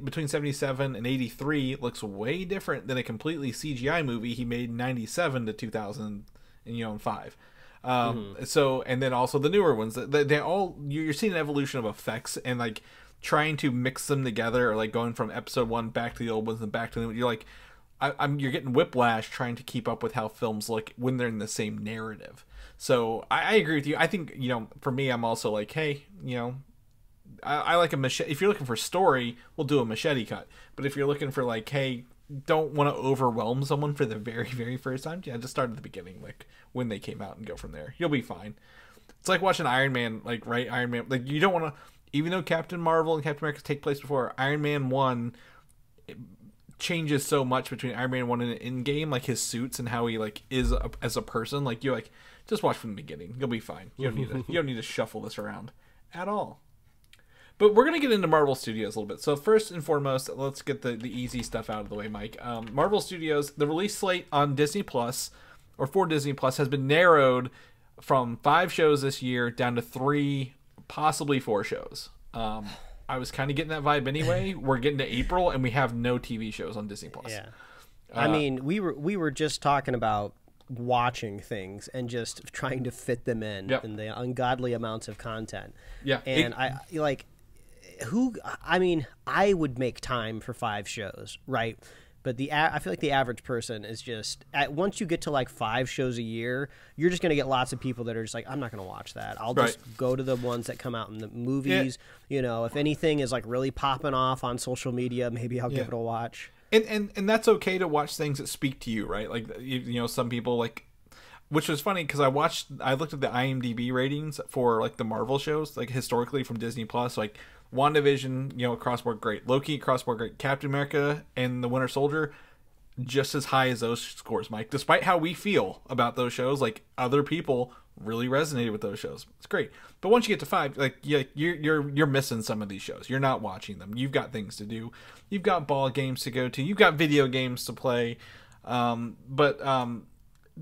between 77 and 83 looks way different than a completely CGI movie he made in 97 to 2005. So, and then also the newer ones, they all, you're seeing an evolution of effects and like trying to mix them together, or like going from episode 1 back to the old ones and back to the, you're like, you're getting whiplash trying to keep up with how films look when they're in the same narrative. So I agree with you. I think, you know, for me, I'm also like, hey, you know, I like a machete. If you're looking for story, we'll do a machete cut. But if you're looking for like, hey, don't want to overwhelm someone for the very, very first time, just start at the beginning, like when they came out, and go from there. You'll be fine. It's like watching Iron Man, like, right? Iron Man, like, you don't want to, even though Captain Marvel and Captain America take place before, Iron Man 1, it changes so much between Iron Man 1 and Endgame, like his suits and how he like is as a person. Like, you're like, just watch from the beginning. You'll be fine. You don't need to shuffle this around at all. But we're going to get into Marvel Studios a little bit. So first and foremost, let's get the easy stuff out of the way, Mike. Marvel Studios, the release slate on Disney Plus, or for Disney Plus, has been narrowed from 5 shows this year down to 3, possibly 4 shows. I was kind of getting that vibe anyway. We're getting to April, and we have no TV shows on Disney Plus. Yeah. I mean, we were just talking about watching things and just trying to fit them in the ungodly amounts of content. Yeah. And I would make time for 5 shows, right? But I feel like the average person is just once you get to like 5 shows a year, you're just gonna get lots of people that are just like, I'm not gonna watch that. I'll just go to the ones that come out in the movies. Yeah. You know, if anything is like really popping off on social media, maybe I'll give it a watch. And that's okay to watch things that speak to you, right? Like you know, some people like, which was funny because I looked at the IMDb ratings for like the Marvel shows, like historically from Disney Plus, like WandaVision, you know, across board great, Loki across board great, Captain America and the Winter Soldier just as high as those scores, Mike. Despite how we feel about those shows, like other people really resonated with those shows. It's great, but once you get to 5, like you're missing some of these shows. You're not watching them. You've got things to do. You've got ball games to go to. You've got video games to play. But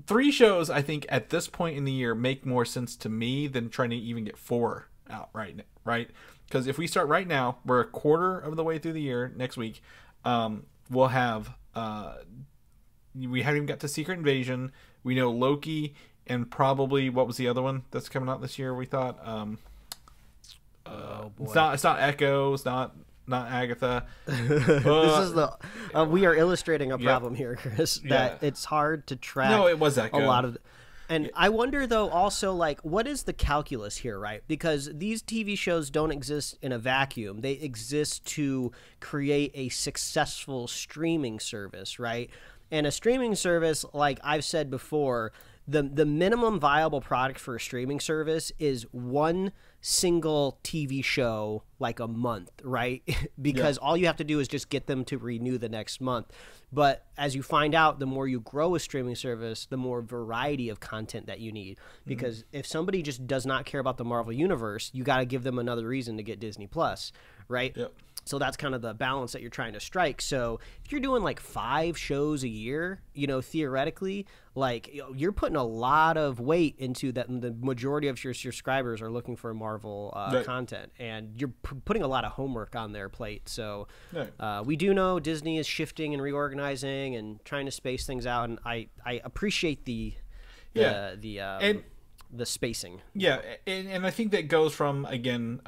3 shows, I think, at this point in the year make more sense to me than trying to even get 4 out right? Because if we start right now, we're a quarter of the way through the year. Next week, we'll have we haven't even got to Secret Invasion. We know Loki and probably what was the other one that's coming out this year? We thought it's not Echo. It's not Agatha. This is we are illustrating a problem here, Chris. That it's hard to track. No, it was Echo. A lot of. And I wonder, though, also, like, what is the calculus here, right? Because these TV shows don't exist in a vacuum. They exist to create a successful streaming service, right? And a streaming service, like I've said before, the minimum viable product for a streaming service is 1 single TV show like a month, right? Because all you have to do is just get them to renew the next month. But as you find out, the more you grow a streaming service, the more variety of content that you need. Because if somebody just does not care about the Marvel Universe, you got to give them another reason to get Disney Plus, right? Yep. So that's kind of the balance that you're trying to strike. So if you're doing like 5 shows a year, you know, theoretically, like you're putting a lot of weight into that. And the majority of your subscribers are looking for Marvel content, and you're putting a lot of homework on their plate. So we do know Disney is shifting and reorganizing and trying to space things out, and I appreciate the spacing. Yeah, and I think that goes from, again,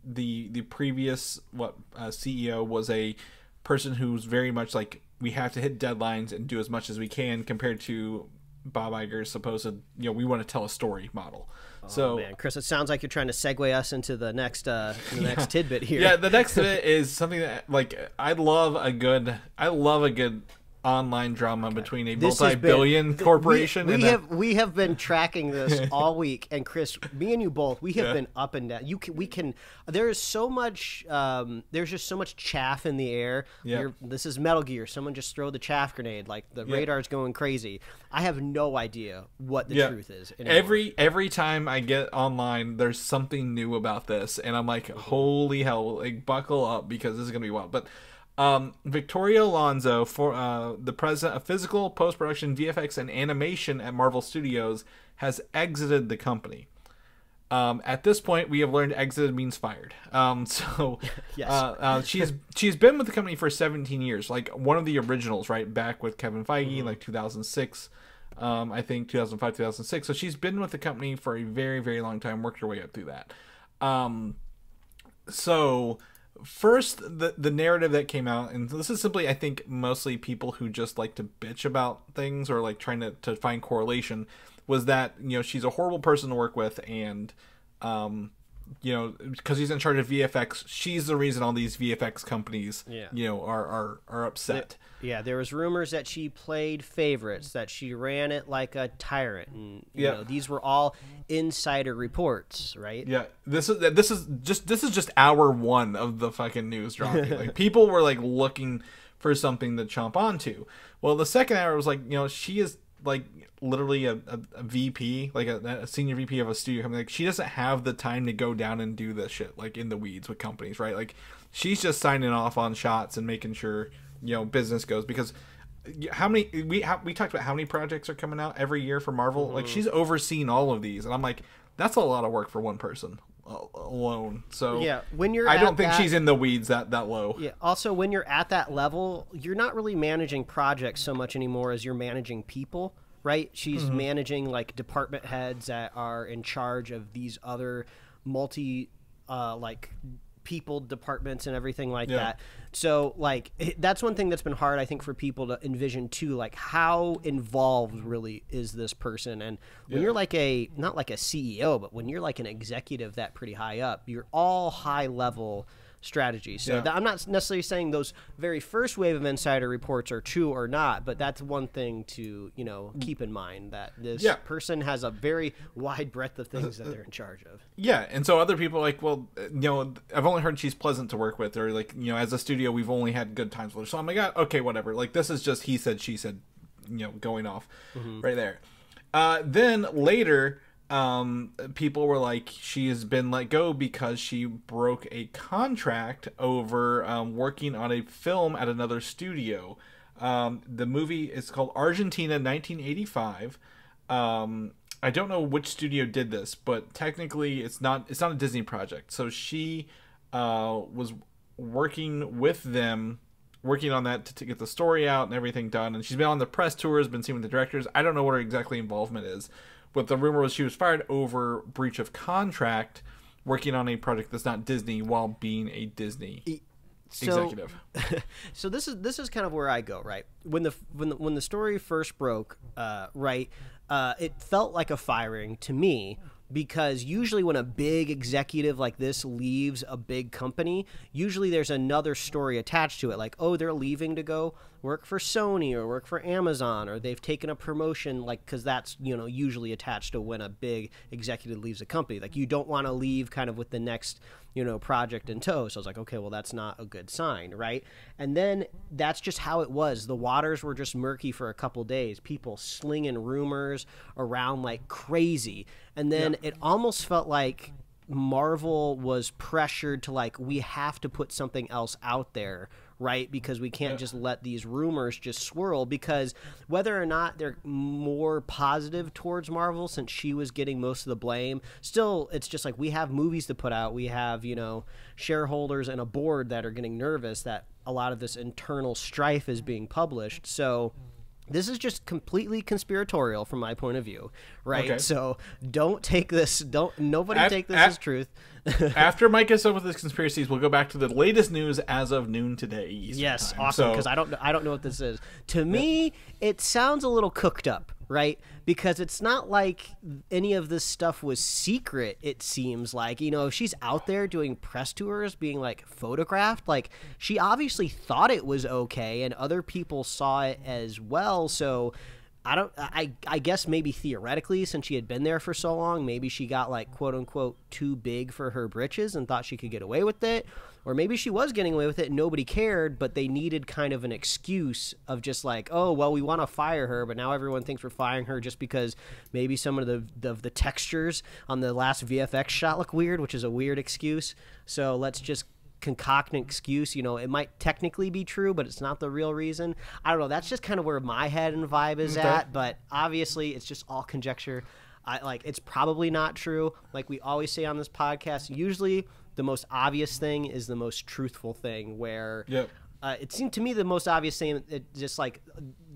the previous CEO was a person who's very much like, we have to hit deadlines and do as much as we can, compared to Bob Iger's supposed, you know, we want to tell a story model. Oh, man, Chris, it sounds like you're trying to segue us into the next tidbit here. Yeah, the next bit is something that, like, I love a good online drama between a multi-billion corporation. We have been tracking this all week, and Chris, me and you both, we have been up and down. There is so much. There's just so much chaff in the air. Yeah. This is Metal Gear. Someone just throw the chaff grenade. Like the radar's going crazy. I have no idea what the truth is anymore. Every time I get online, there's something new about this, and I'm like, holy hell! Like, buckle up, because this is gonna be wild. But Victoria Alonso, for the president of physical, post-production, VFX, and animation at Marvel Studios, has exited the company. At this point, we have learned exited means fired. Yes. She has been with the company for 17 years, like one of the originals, right, back with Kevin Feige in like 2006. I think 2005, 2006. So she's been with the company for a very, very long time, worked her way up through that. So first, the narrative that came out, and this is simply, I think, mostly people who just like to bitch about things or like trying to find correlation, was that, you know, she's a horrible person to work with, and you know, because he's in charge of VFX, she's the reason all these VFX companies, you know, are upset. There was rumors that she played favorites, that she ran it like a tyrant, and you know, these were all insider reports, right? Yeah, this is just hour 1 of the fucking news dropping. Like, people were like looking for something to chomp onto. Well, the second hour was like, you know, she is like literally a VP, like a senior VP of a studio company. Like, she doesn't have the time to go down and do this shit like in the weeds with companies, right? Like, she's just signing off on shots and making sure, you know, business goes. Because how many we talked about how many projects are coming out every year for Marvel. Like, she's overseeing all of these, and I'm like, that's a lot of work for one person alone. So yeah, when you're I don't think she's in the weeds that low. Yeah. Also, when you're at that level, you're not really managing projects so much anymore as you're managing people, right? She's managing like department heads that are in charge of these other like people departments and everything like that. So like that's one thing that's been hard, I think, for people to envision too, like how involved really is this person. And when you're like not like a CEO, but when you're like an executive that pretty high up, you're all high level strategy. So I'm not necessarily saying those very first wave of insider reports are true or not, but that's one thing to, you know, keep in mind, that this person has a very wide breadth of things that they're in charge of. Yeah. And so other people are like, well, you know, I've only heard she's pleasant to work with, or like, you know, as a studio, we've only had good times with her. So I'm like, okay, whatever. Like, this is just he said, she said, you know, going off right there. Then later, people were like, she has been let go because she broke a contract over working on a film at another studio. The movie is called Argentina 1985. I don't know which studio did this, but technically it's not a Disney project. So she was working with them, working on that to get the story out and everything done. And she's been on the press tours, been seen with the directors. I don't know what her exactly involvement is. But the rumor was she was fired over breach of contract, working on a project that's not Disney while being a Disney executive. So this is kind of where I go, right? When the story first broke, it felt like a firing to me, because usually when a big executive like this leaves a big company, usually there's another story attached to it, like, oh, they're leaving to go work for Sony or work for Amazon, or they've taken a promotion, like, because that's, you know, usually attached to when a big executive leaves a company. Like, you don't want to leave kind of with the next, you know, project in tow. So I was like, okay, well, that's not a good sign, right? And then that's just how it was. The waters were just murky for a couple days. People slinging rumors around like crazy. And then it almost felt like Marvel was pressured to, like, we have to put something else out there, right? Because we can't just let these rumors just swirl, because whether or not they're more positive towards Marvel since she was getting most of the blame, still it's just like, we have movies to put out, we have, you know, shareholders and a board that are getting nervous that a lot of this internal strife is being published. So this is just completely conspiratorial from my point of view, right? Okay. So nobody take this as truth. After Mike gets over with his conspiracies, we'll go back to the latest news as of noon today. Yes, time. Awesome, because I don't know what this is. To me, it sounds a little cooked up, right? Because it's not like any of this stuff was secret, it seems like. You know, if she's out there doing press tours, being, like, photographed, like, she obviously thought it was okay, and other people saw it as well. So I guess maybe theoretically, since she had been there for so long, maybe she got, like, quote unquote too big for her britches and thought she could get away with it. Or maybe she was getting away with it and nobody cared, but they needed kind of an excuse of just like, oh, well, we want to fire her, but now everyone thinks we're firing her just because maybe some of the textures on the last VFX shot look weird, which is a weird excuse. So let's just concoct an excuse. You know, it might technically be true, but it's not the real reason. I don't know. That's just kind of where my head and vibe is at, but obviously it's just all conjecture. It's probably not true. Like we always say on this podcast, usually the most obvious thing is the most truthful thing, where it seemed to me the most obvious thing, just like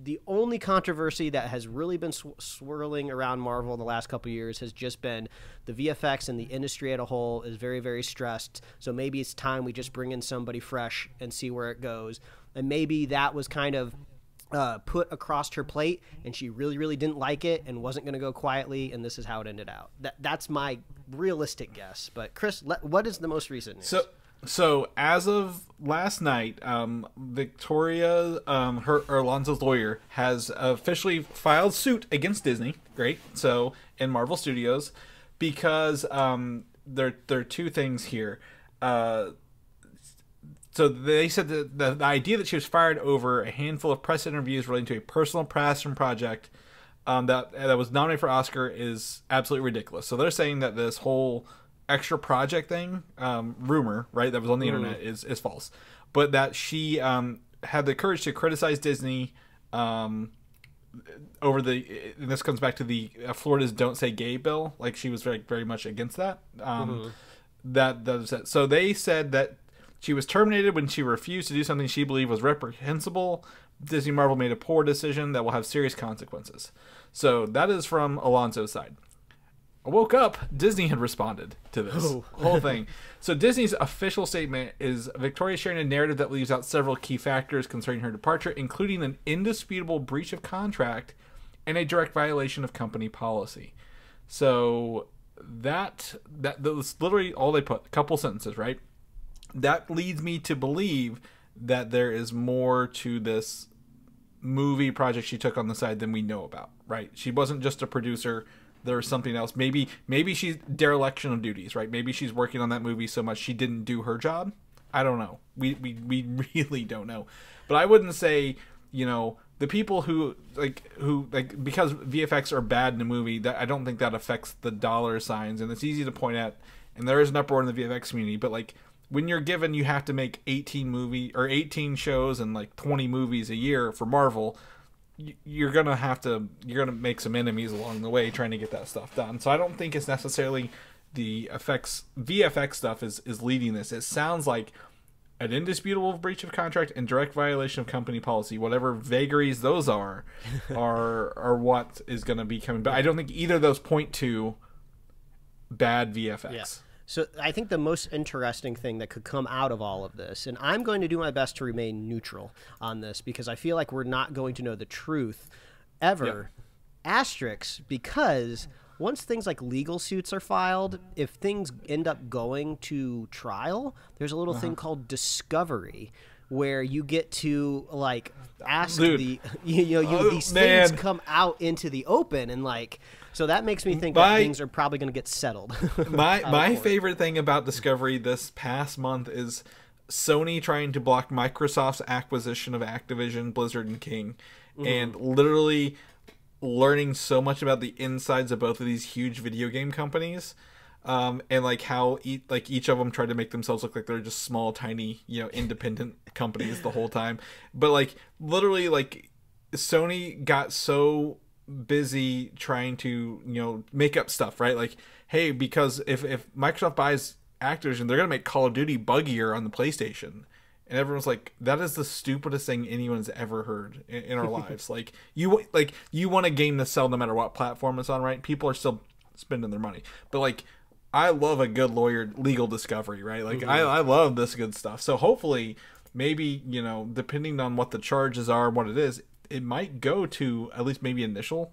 the only controversy that has really been swirling around Marvel in the last couple of years has just been the VFX, and the industry as a whole is very, very stressed. So maybe it's time we just bring in somebody fresh and see where it goes. And maybe that was kind of put across her plate, and she really, really didn't like it and wasn't going to go quietly, and this is how it ended out. That's my realistic guess. But Chris, what is the most recent news? So as of last night, Victoria, Alonzo's lawyer, has officially filed suit against Disney. Great. So in Marvel Studios, because there are two things here. So they said that the idea that she was fired over a handful of press interviews relating to a personal passion project that was nominated for Oscar is absolutely ridiculous. So they're saying that this whole extra project thing, rumor, right, that was on the internet is false, but that she had the courage to criticize Disney over the. And this comes back to the Florida's "Don't Say Gay" bill. Like she was very very much against that. That was it. So they said that she was terminated when she refused to do something she believed was reprehensible. Disney Marvel made a poor decision that will have serious consequences. So that is from Alonso's side. I woke up, Disney had responded to this whole thing. So Disney's official statement is Victoria sharing a narrative that leaves out several key factors concerning her departure, including an indisputable breach of contract and a direct violation of company policy. So that was literally all they put, a couple sentences, right? That leads me to believe that there is more to this movie project she took on the side than we know about, right? She wasn't just a producer. There's something else. Maybe she's dereliction of duties, right? Maybe she's working on that movie so much she didn't do her job. I don't know. We really don't know. But I wouldn't say, the people who because VFX are bad in a movie, that I don't think that affects the dollar signs, and it's easy to point at, and there is an uproar in the VFX community, but when you're given you have to make 18 shows and 20 movies a year for Marvel, you're gonna make some enemies along the way trying to get that stuff done. So I don't think it's necessarily the VFX stuff is leading this. It sounds like an indisputable breach of contract and direct violation of company policy, whatever vagaries those are what is going to be coming. But I don't think either of those point to bad VFX. Yeah. So I think the most interesting thing that could come out of all of this, and I'm going to do my best to remain neutral on this because I feel like we're not going to know the truth ever, asterisks, because once things like legal suits are filed, if things end up going to trial, there's a little thing called discovery where you get to ask these things come out into the open and so that makes me think that things are probably going to get settled. my favorite thing about Discovery this past month is Sony trying to block Microsoft's acquisition of Activision, Blizzard, and King, and literally learning so much about the insides of both of these huge video game companies, and how each of them tried to make themselves look like they're just small, tiny, independent companies the whole time. But literally, Sony got so busy trying to make up stuff, right? Hey, because if Microsoft buys Activision, they're gonna make Call of Duty buggier on the PlayStation, and everyone's like, that is the stupidest thing anyone's ever heard in our lives. You want a game to sell no matter what platform it's on, right? People are still spending their money, but I love a good legal discovery, right? I love this good stuff. So hopefully, maybe depending on what the charges are, what it is, it might go to at least maybe initial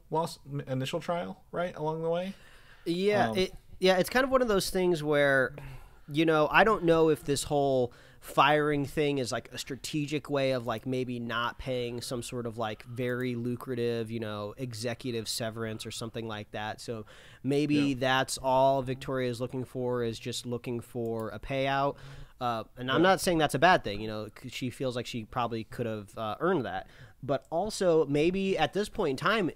trial, right, along the way. Yeah, it's kind of one of those things where, I don't know if this whole firing thing is a strategic way of maybe not paying some sort of very lucrative, executive severance or something like that. So maybe that's all Victoria is looking for, is just looking for a payout. And I'm not saying that's a bad thing, she feels like she probably could have earned that. But also, maybe at this point in time,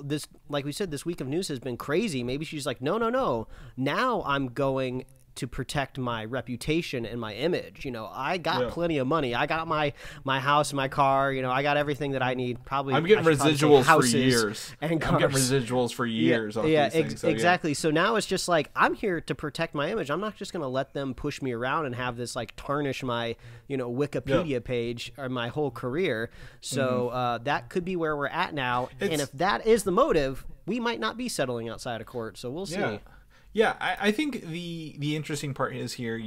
this, like we said, this week of news has been crazy. Maybe she's like, no. Now I'm going to protect my reputation and my image. I got plenty of money. I got my house, my car. I got everything that I need. Probably I'm getting residuals for years. I'm getting residuals for years. Exactly. So now it's just I'm here to protect my image. I'm not just going to let them push me around and have this tarnish my Wikipedia page or my whole career. So that could be where we're at now. And if that is the motive, we might not be settling outside of court. So we'll see. Yeah, I think the interesting part is here,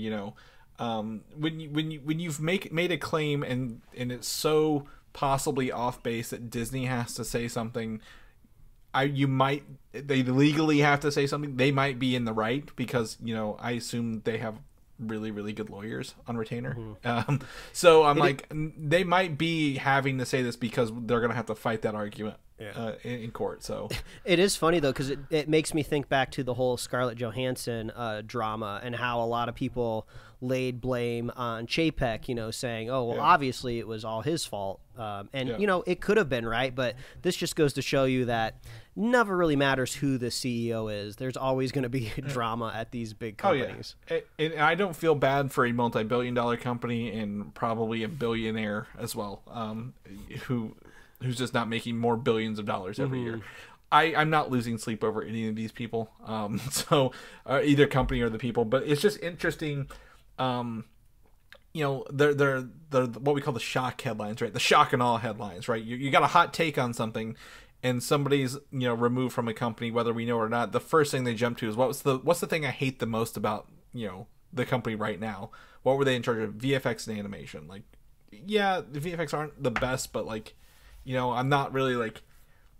when you've made a claim and it's so possibly off base that Disney has to say something, they legally have to say something. They might be in the right because I assume they have really, really good lawyers on retainer. So I'm they might be having to say this because they're gonna have to fight that argument in court. So it is funny though, because it makes me think back to the whole Scarlett Johansson drama and how a lot of people laid blame on Chapek, saying, oh, well, obviously it was all his fault. It could have been, right? But this just goes to show you that never really matters who the CEO is. There's always going to be drama at these big companies. And I don't feel bad for a multi-billion-dollar company and probably a billionaire as well, who's just not making more billions of dollars every year. I'm not losing sleep over any of these people. Either company or the people, but it's just interesting. They're what we call the shock headlines, right? The shock and awe headlines, right? You got a hot take on something, and somebody's removed from a company, whether we know or not. The first thing they jump to is what's the thing I hate the most about the company right now? What were they in charge of? VFX and animation. Like, yeah, the VFX aren't the best, but like, I'm not really like,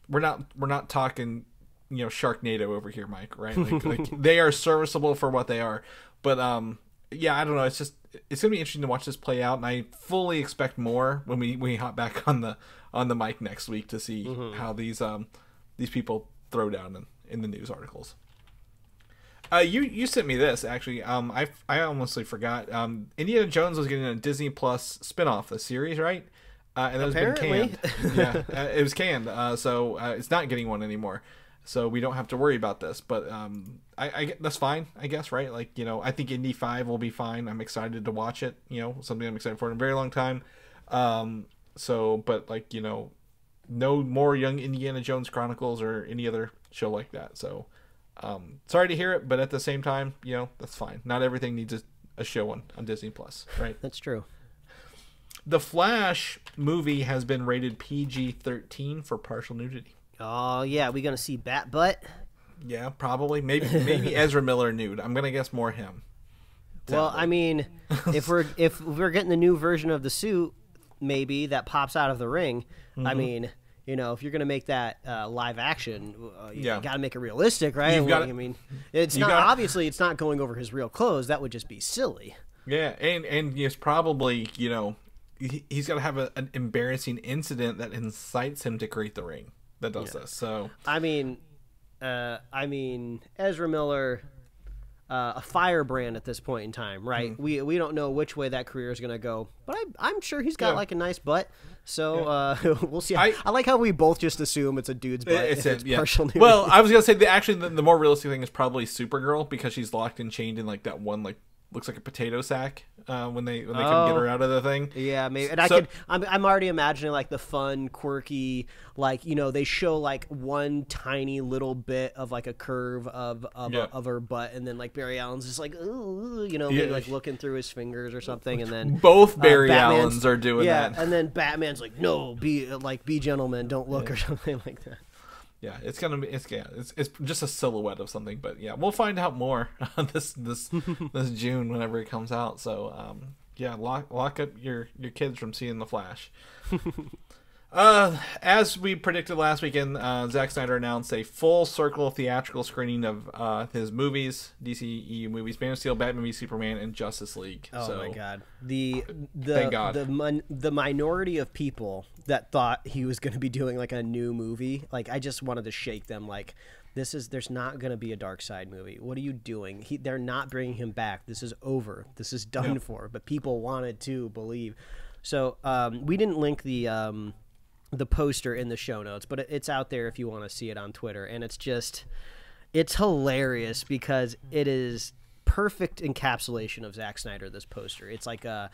we're not talking Sharknado over here, Mike, right? Like they are serviceable for what they are, but I don't know. It's gonna be interesting to watch this play out, and I fully expect more when we hop back on the mic next week to see how these people throw down in the news articles. You sent me this actually. I almost forgot. Indiana Jones was getting a Disney Plus spinoff, the series, right? And it's been canned. It was canned. So it's not getting one anymore. So we don't have to worry about this, but I that's fine, I guess, right? Like, I think Indy 5 will be fine. I'm excited to watch it. Something I'm excited for in a very long time. But like, no more Young Indiana Jones Chronicles or any other show like that. So, sorry to hear it, but at the same time, that's fine. Not everything needs a show on Disney Plus, right? That's true. The Flash movie has been rated PG-13 for partial nudity. Oh yeah, we gonna see Bat Butt? Yeah, probably. Maybe Ezra Miller nude. I'm gonna guess more him. Well, I mean, if we're getting the new version of the suit, maybe that pops out of the ring. I mean, if you're gonna make that live action, you gotta make it realistic, right? It's not obviously it's not going over his real clothes. That would just be silly. Yeah, and it's probably he's got to have an embarrassing incident that incites him to create the ring that does this. So I mean, Ezra Miller, a firebrand at this point in time, right? We don't know which way that career is going to go, but I'm sure he's got like a nice butt. So we'll see. I like how we both just assume it's a dude's butt. It's partial nudity. Well, I was going to say the more realistic thing is probably Supergirl, because she's locked and chained in like that one looks like a potato sack when they couldn't get her out of the thing. Yeah, maybe. And I'm already imagining like the fun, quirky, like they show like one tiny little bit of like a curve of her butt, and then like Barry Allen's just like maybe like looking through his fingers or something, and then both Barry Allens are doing that. And then Batman's like, no, be gentlemen, don't look, or something like that. Yeah, it's just a silhouette of something, but yeah, we'll find out more this June whenever it comes out. So lock up your kids from seeing the Flash. As we predicted last weekend, Zack Snyder announced a full circle theatrical screening of his movies, DCEU movies, Man of Steel, Batman v Superman, and Justice League. Oh my God! Thank God. The minority of people that thought he was going to be doing like a new movie, like I just wanted to shake them. Like, there's not going to be a Dark Side movie. What are you doing? They're not bringing him back. This is over. This is done for. But people wanted to believe. So we didn't link the poster in the show notes, but it's out there if you want to see it on Twitter, and it's hilarious because it is perfect encapsulation of Zack Snyder, this poster. It's like a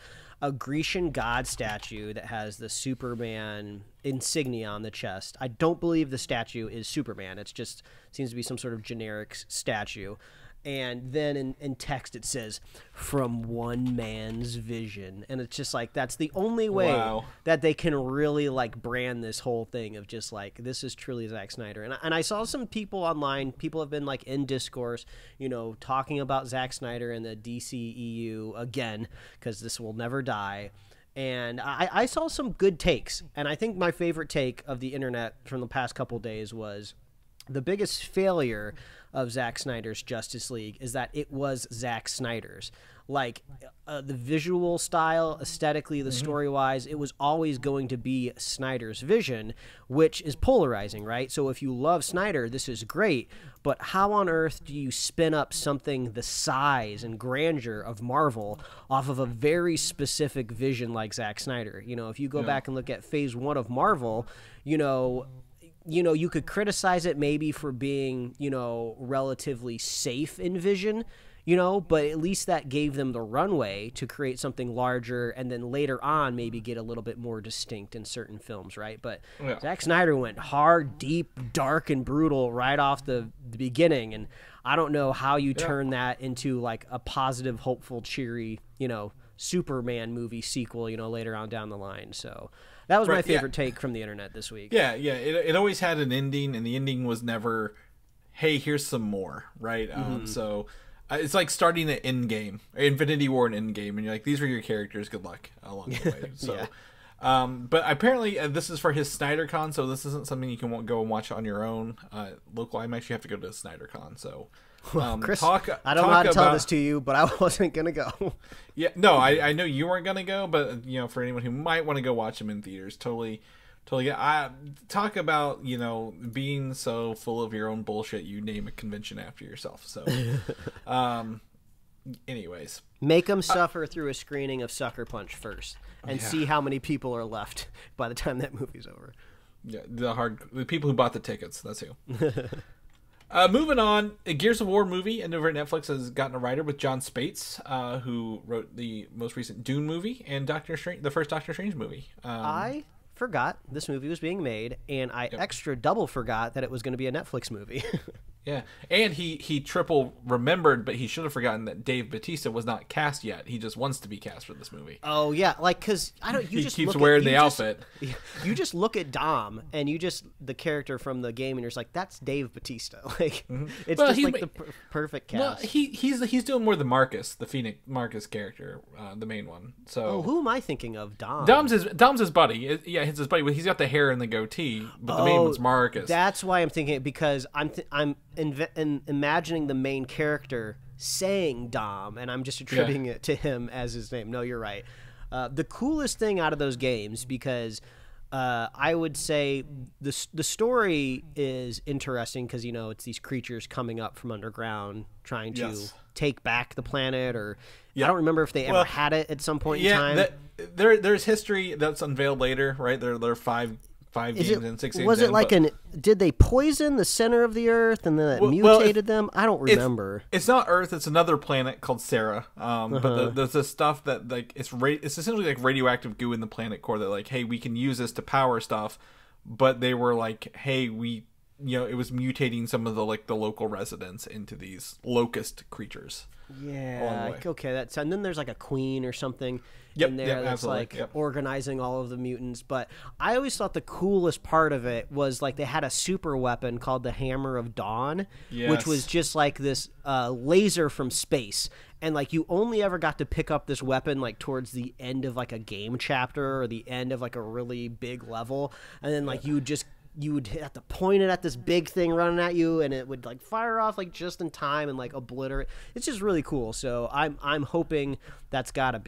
Grecian god statue that has the Superman insignia on the chest. I don't believe the statue is Superman. It just seems to be some sort of generic statue. And then in text it says, "From one man's vision," and it's just like that's the only way that they can really like brand this whole thing of just like this is truly Zack Snyder. And I saw some people online. People have been like in discourse, talking about Zack Snyder and the DCEU again because this will never die. And I saw some good takes, and I think my favorite take of the internet from the past couple days was the biggest failure of Zack Snyder's Justice League is that it was Zack Snyder's. Like, the visual style, aesthetically, the story-wise, it was always going to be Snyder's vision, which is polarizing, right? So if you love Snyder, this is great, but how on earth do you spin up something the size and grandeur of Marvel off of a very specific vision like Zack Snyder? You know, if you go back and look at Phase 1 of Marvel, you know, you could criticize it maybe for being, you know, relatively safe in vision, you know, but at least that gave them the runway to create something larger and then later on maybe get a little bit more distinct in certain films, right? But Zack Snyder went hard, deep, dark, and brutal right off the beginning, and I don't know how you turn that into like a positive, hopeful, cheery, you know, Superman movie sequel, you know, later on down the line. So that was my favorite take from the internet this week. It always had an ending, and the ending was never, hey, here's some more, right? So it's like starting an Endgame, Infinity War and Endgame, and you're like, these are your characters, good luck along the way. So, but apparently this is for his SnyderCon, so this isn't something you can go and watch on your own. Local IMAX, you have to go to SnyderCon, so... Chris, I don't know how to tell this to you, but I wasn't going to go. I know you weren't going to go, but, you know, for anyone who might want to go watch them in theaters, totally. Talk about, you know, being so full of your own bullshit, you name a convention after yourself. So, anyways. Make them suffer through a screening of Sucker Punch first and see how many people are left by the time that movie's over. Yeah, the people who bought the tickets, that's who. Moving on, a Gears of War movie and over at Netflix has gotten a writer with John Spates, who wrote the most recent Dune movie and the first Doctor Strange movie. I forgot this movie was being made, and I extra double forgot that it was going to be a Netflix movie. Yeah, and he triple remembered, but he should have forgotten that Dave Bautista was not cast yet. He just wants to be cast for this movie. Oh yeah, like because I don't. You he just keeps wearing the outfit. You just look at Dom, and you just the character from the game, and you're just like, that's Dave Bautista. Like it's just like the perfect cast. Well, he's doing more the Marcus, the Phoenix Marcus character, the main one. So who am I thinking of? Dom's his buddy. It's his buddy. But he's got the hair and the goatee, but the main one's Marcus. That's why I'm thinking it, because I'm imagining the main character saying Dom, and I'm just attributing it to him as his name. No, you're right. The coolest thing out of those games, because I would say the story is interesting because, you know, it's these creatures coming up from underground trying to take back the planet, or I don't remember if they ever had it at some point in time. There's history that's unveiled later, right? There are five games and 6 games. Was it like did they poison the center of the Earth and then it mutated them? I don't remember. It's not Earth. It's another planet called Sarah. But there's this stuff that like it's essentially like radioactive goo in the planet core that like, hey, we can use this to power stuff. But they were like, hey, it was mutating some of the like the local residents into these locust creatures. Yeah. Okay. And then there's like a queen or something in there that's like organizing all of the mutants. But I always thought the coolest part of it was like they had a super weapon called the Hammer of Dawn, which was just like this laser from space. And like you only ever got to pick up this weapon like towards the end of like a game chapter or the end of like a really big level, and then like you would have to point it at this big thing running at you, and it would like fire off like just in time and like obliterate. It's just really cool. So I'm hoping that's gotta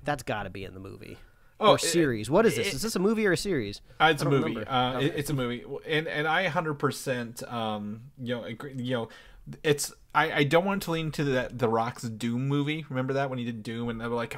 be in the movie or series. What is this? Is this a movie or a series? It's a movie. It's a movie, and I 100% agree. It's I don't want to lean to the Rock's Doom movie. Remember that when he did Doom, and they were like,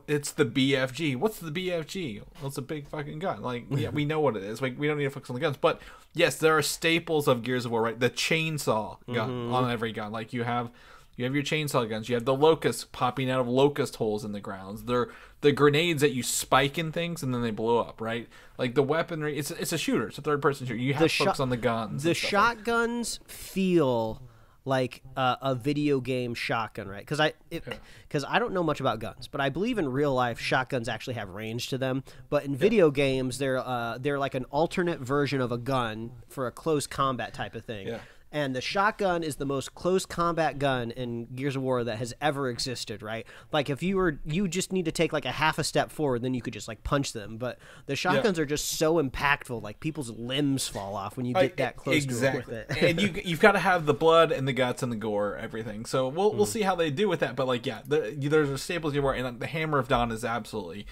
it's the BFG. What's the BFG? Well, it's a big fucking gun. Like, yeah, we know what it is. Like, we don't need to focus on the guns. But yes, there are staples of Gears of War, right? The chainsaw gun on every gun. Like you have your chainsaw guns. You have the locusts popping out of locust holes in the grounds. They're the grenades that you spike in things and then they blow up, right? Like the weaponry. It's a shooter. It's a third person shooter. You have to focus on the guns. The shotguns feel like a video game shotgun, right? Because I don't know much about guns, but I believe in real life shotguns actually have range to them. But in video games, they're like an alternate version of a gun for a close combat type of thing. Yeah. And the shotgun is the most close combat gun in Gears of War that has ever existed, right? Like if you just need to take like a half a step forward, then you could just like punch them. But the shotguns are just so impactful, like people's limbs fall off when you get that close to it with it. And you've got to have the blood and the guts and the gore, everything. So we'll see how they do with that. But like, yeah, there's a staples you wear, and the Hammer of Dawn is absolutely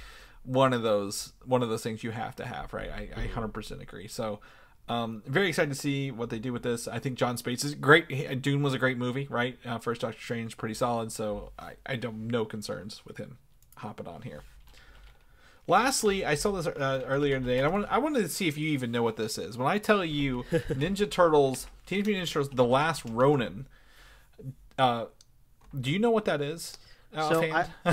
one of those things you have to have, right? I 100% agree. So very excited to see what they do with this. I think John Spates is great. Dune was a great movie, right? First Doctor Strange, pretty solid. So I don't no concerns with him hopping on here. Lastly, I saw this earlier today, and I wanted to see if you even know what this is. When I tell you Ninja Turtles, Teenage Mutant Ninja Turtles, The Last Ronin, do you know what that is?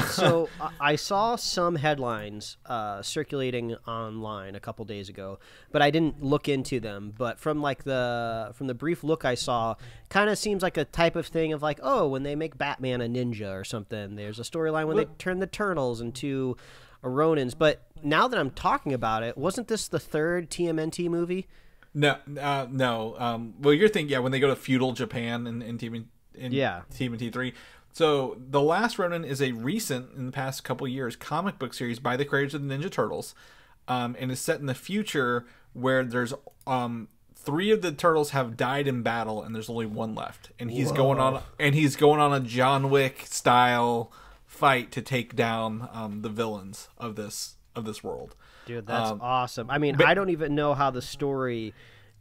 So I saw some headlines circulating online a couple days ago, but I didn't look into them. But from the brief look I saw, kind of seems like a type of thing of like, oh, when they make Batman a ninja or something. There's a storyline when they turn the Turtles into Ronins. But now that I'm talking about it, wasn't this the third TMNT movie? No. Well, you're thinking, when they go to feudal Japan in TMNT 3. So, The Last Ronin is a recent, in the past couple years, comic book series by the creators of the Ninja Turtles, and is set in the future where there's 3 of the turtles have died in battle, and there's only 1 left, and he's going on a John Wick style fight to take down the villains of this world. Dude, that's awesome. I mean, I don't even know how the story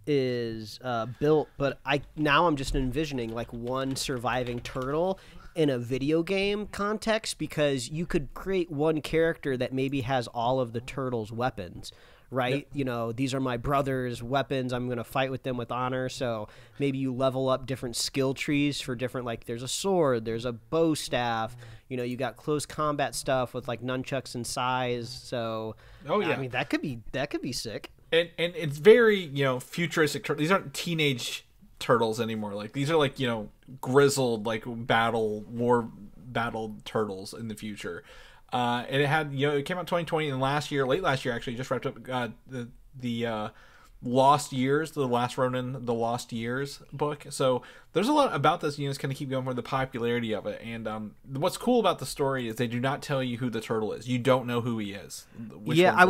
is built, but I'm just envisioning like one surviving turtle in a video game context, because you could create one character that maybe has all of the turtles' weapons, right? Yep. These are my brother's weapons. I'm going to fight with them with honor. So maybe you level up different skill trees for different, like there's a sword, there's a bow staff, you got close combat stuff with like nunchucks and sais. So, I mean, that could be sick. And it's very, futuristic. These aren't teenage turtles anymore. Like these are like, grizzled, like war battled turtles in the future. And it had, it came out 2020, and late last year actually, just wrapped up the Lost Years, The Last Ronin, The Lost Years book. So there's a lot about this, it's going to keep going for the popularity of it. And what's cool about the story is they do not tell you who the turtle is. You don't know who he is. I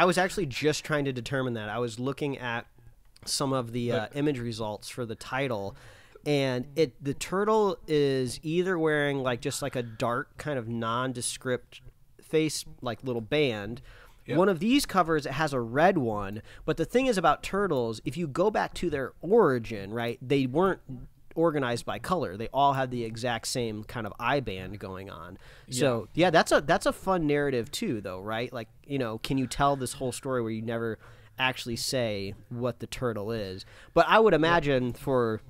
was actually just trying to determine that. I was looking at some of the image results for the title, and the turtle is either wearing like just like a dark kind of nondescript face, like little band. Yep. One of these covers, it has a red one, but the thing is about turtles, if you go back to their origin, right, they weren't organized by color. They all had the exact same kind of eye band going on. So that's a fun narrative too, though, right? Like, can you tell this whole story where you never actually say what the turtle is? But I would imagine for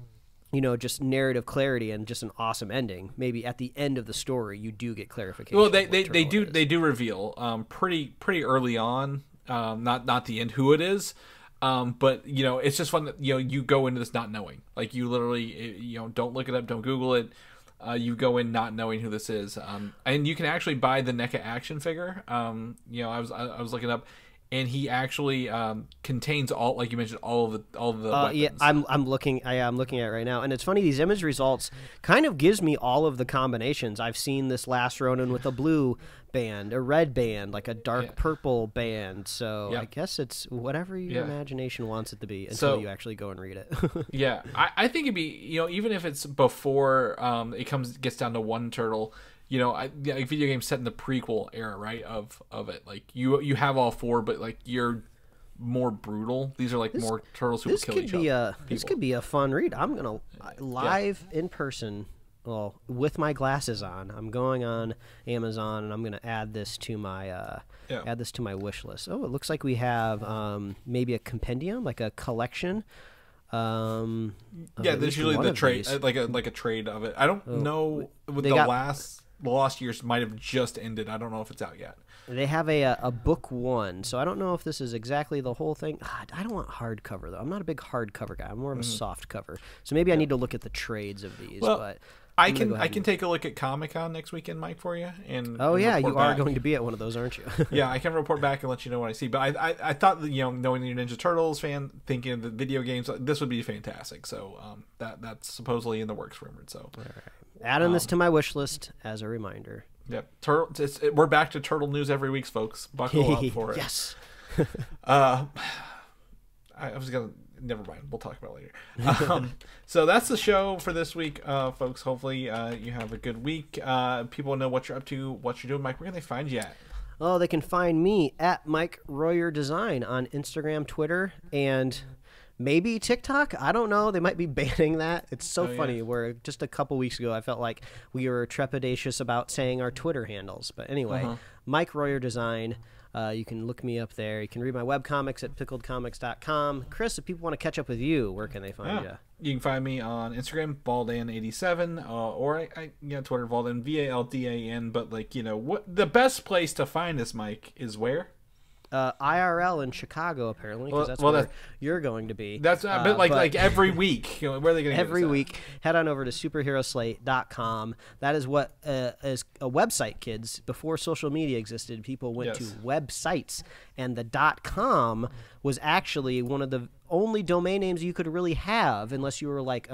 just narrative clarity and just an awesome ending, maybe at the end of the story you do get clarification. Well, they do reveal pretty early on, not the end, who it is. But it's just fun that you go into this not knowing. Like you literally don't look it up, don't Google it. You go in not knowing who this is, and you can actually buy the NECA action figure. I was looking up, and he actually contains all, like you mentioned, all of the weapons. Yeah, I'm looking at it right now, and it's funny. These image results kind of gives me all of the combinations. I've seen this Last Ronin with a blue band, a red band, like a dark purple band. So I guess it's whatever your imagination wants it to be until you actually go and read it. Yeah, I think it'd be even if it's before it gets down to one turtle. Like video games set in the prequel era, right? Of it, like you have all 4, but like you're more brutal. These are like more turtles who will kill each other. This could be a fun read. I'm gonna live in person. Well, with my glasses on, I'm going on Amazon and I'm gonna add this to my wish list. Oh, it looks like we have maybe a compendium, like a collection. There's usually the trade, like a trade of it. I don't know with the Lost Years might have just ended. I don't know if it's out yet. They have a book 1, so I don't know if this is exactly the whole thing. I don't want hardcover though. I'm not a big hardcover guy. I'm more of a soft cover. So maybe I need to look at the trades of these. Well, but I can take a look at Comic-Con next weekend, Mike, for you. And yeah, you are back. going to be at one of those, aren't you? Yeah, I can report back and let you know what I see. But I thought that, knowing you're a Ninja Turtles fan, thinking of the video games, this would be fantastic. So that's supposedly in the works rumored. So all right. Adding this to my wish list as a reminder. Yep, we're back to turtle news every week, folks. Buckle up for it. Yes. I was gonna. Never mind. We'll talk about it later. So that's the show for this week, folks. Hopefully you have a good week. People know what you're up to, what you're doing. Mike, where can they find you at? Oh, they can find me at Mike Royer Design on Instagram, Twitter, and maybe TikTok. I don't know. They might be banning that. It's so funny. Where just a couple weeks ago, I felt like we were trepidatious about saying our Twitter handles. But anyway, Mike Royer Design. You can look me up there. You can read my webcomics at pickledcomics.com. Chris, if people want to catch up with you, where can they find you? You can find me on Instagram, Valdan87, or Twitter, Valdan, VALDAN. But what the best place to find us, Mike, is where? IRL in Chicago, apparently, because that's where you're going to be. That's but like every week. Where are they going to every week? Head on over to superheroslate.com. That is what is a website, kids. Before social media existed, people went to websites, and the .com was actually one of the only domain names you could really have, unless you were like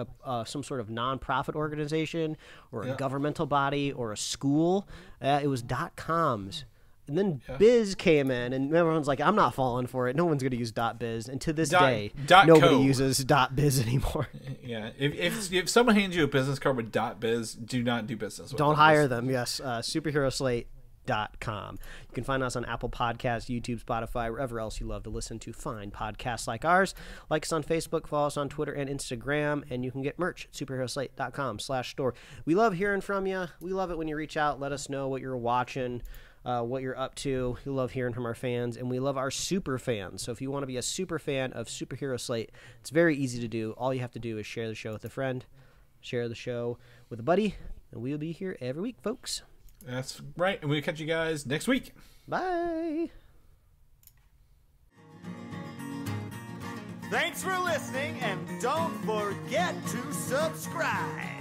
some sort of nonprofit organization or a governmental body or a school. It was .coms. And then Biz came in, and everyone's like, I'm not falling for it. No one's going to use .biz. And to this day, nobody uses .biz anymore. Yeah. If someone hands you a business card with .biz, do not do business with them. Don't hire them, yes. Superheroslate.com. You can find us on Apple Podcasts, YouTube, Spotify, wherever else you love to listen to fine podcasts like ours. Like us on Facebook, follow us on Twitter and Instagram, and you can get merch at superheroslate.com/store. We love hearing from you. We love it when you reach out. Let us know what you're watching. What you're up to. We love hearing from our fans, and we love our super fans. So if you want to be a super fan of Superhero Slate, it's very easy to do. All you have to do is share the show with a friend, share the show with a buddy, and we'll be here every week, folks. That's right, and we'll catch you guys next week. Bye. Thanks for listening, and don't forget to subscribe.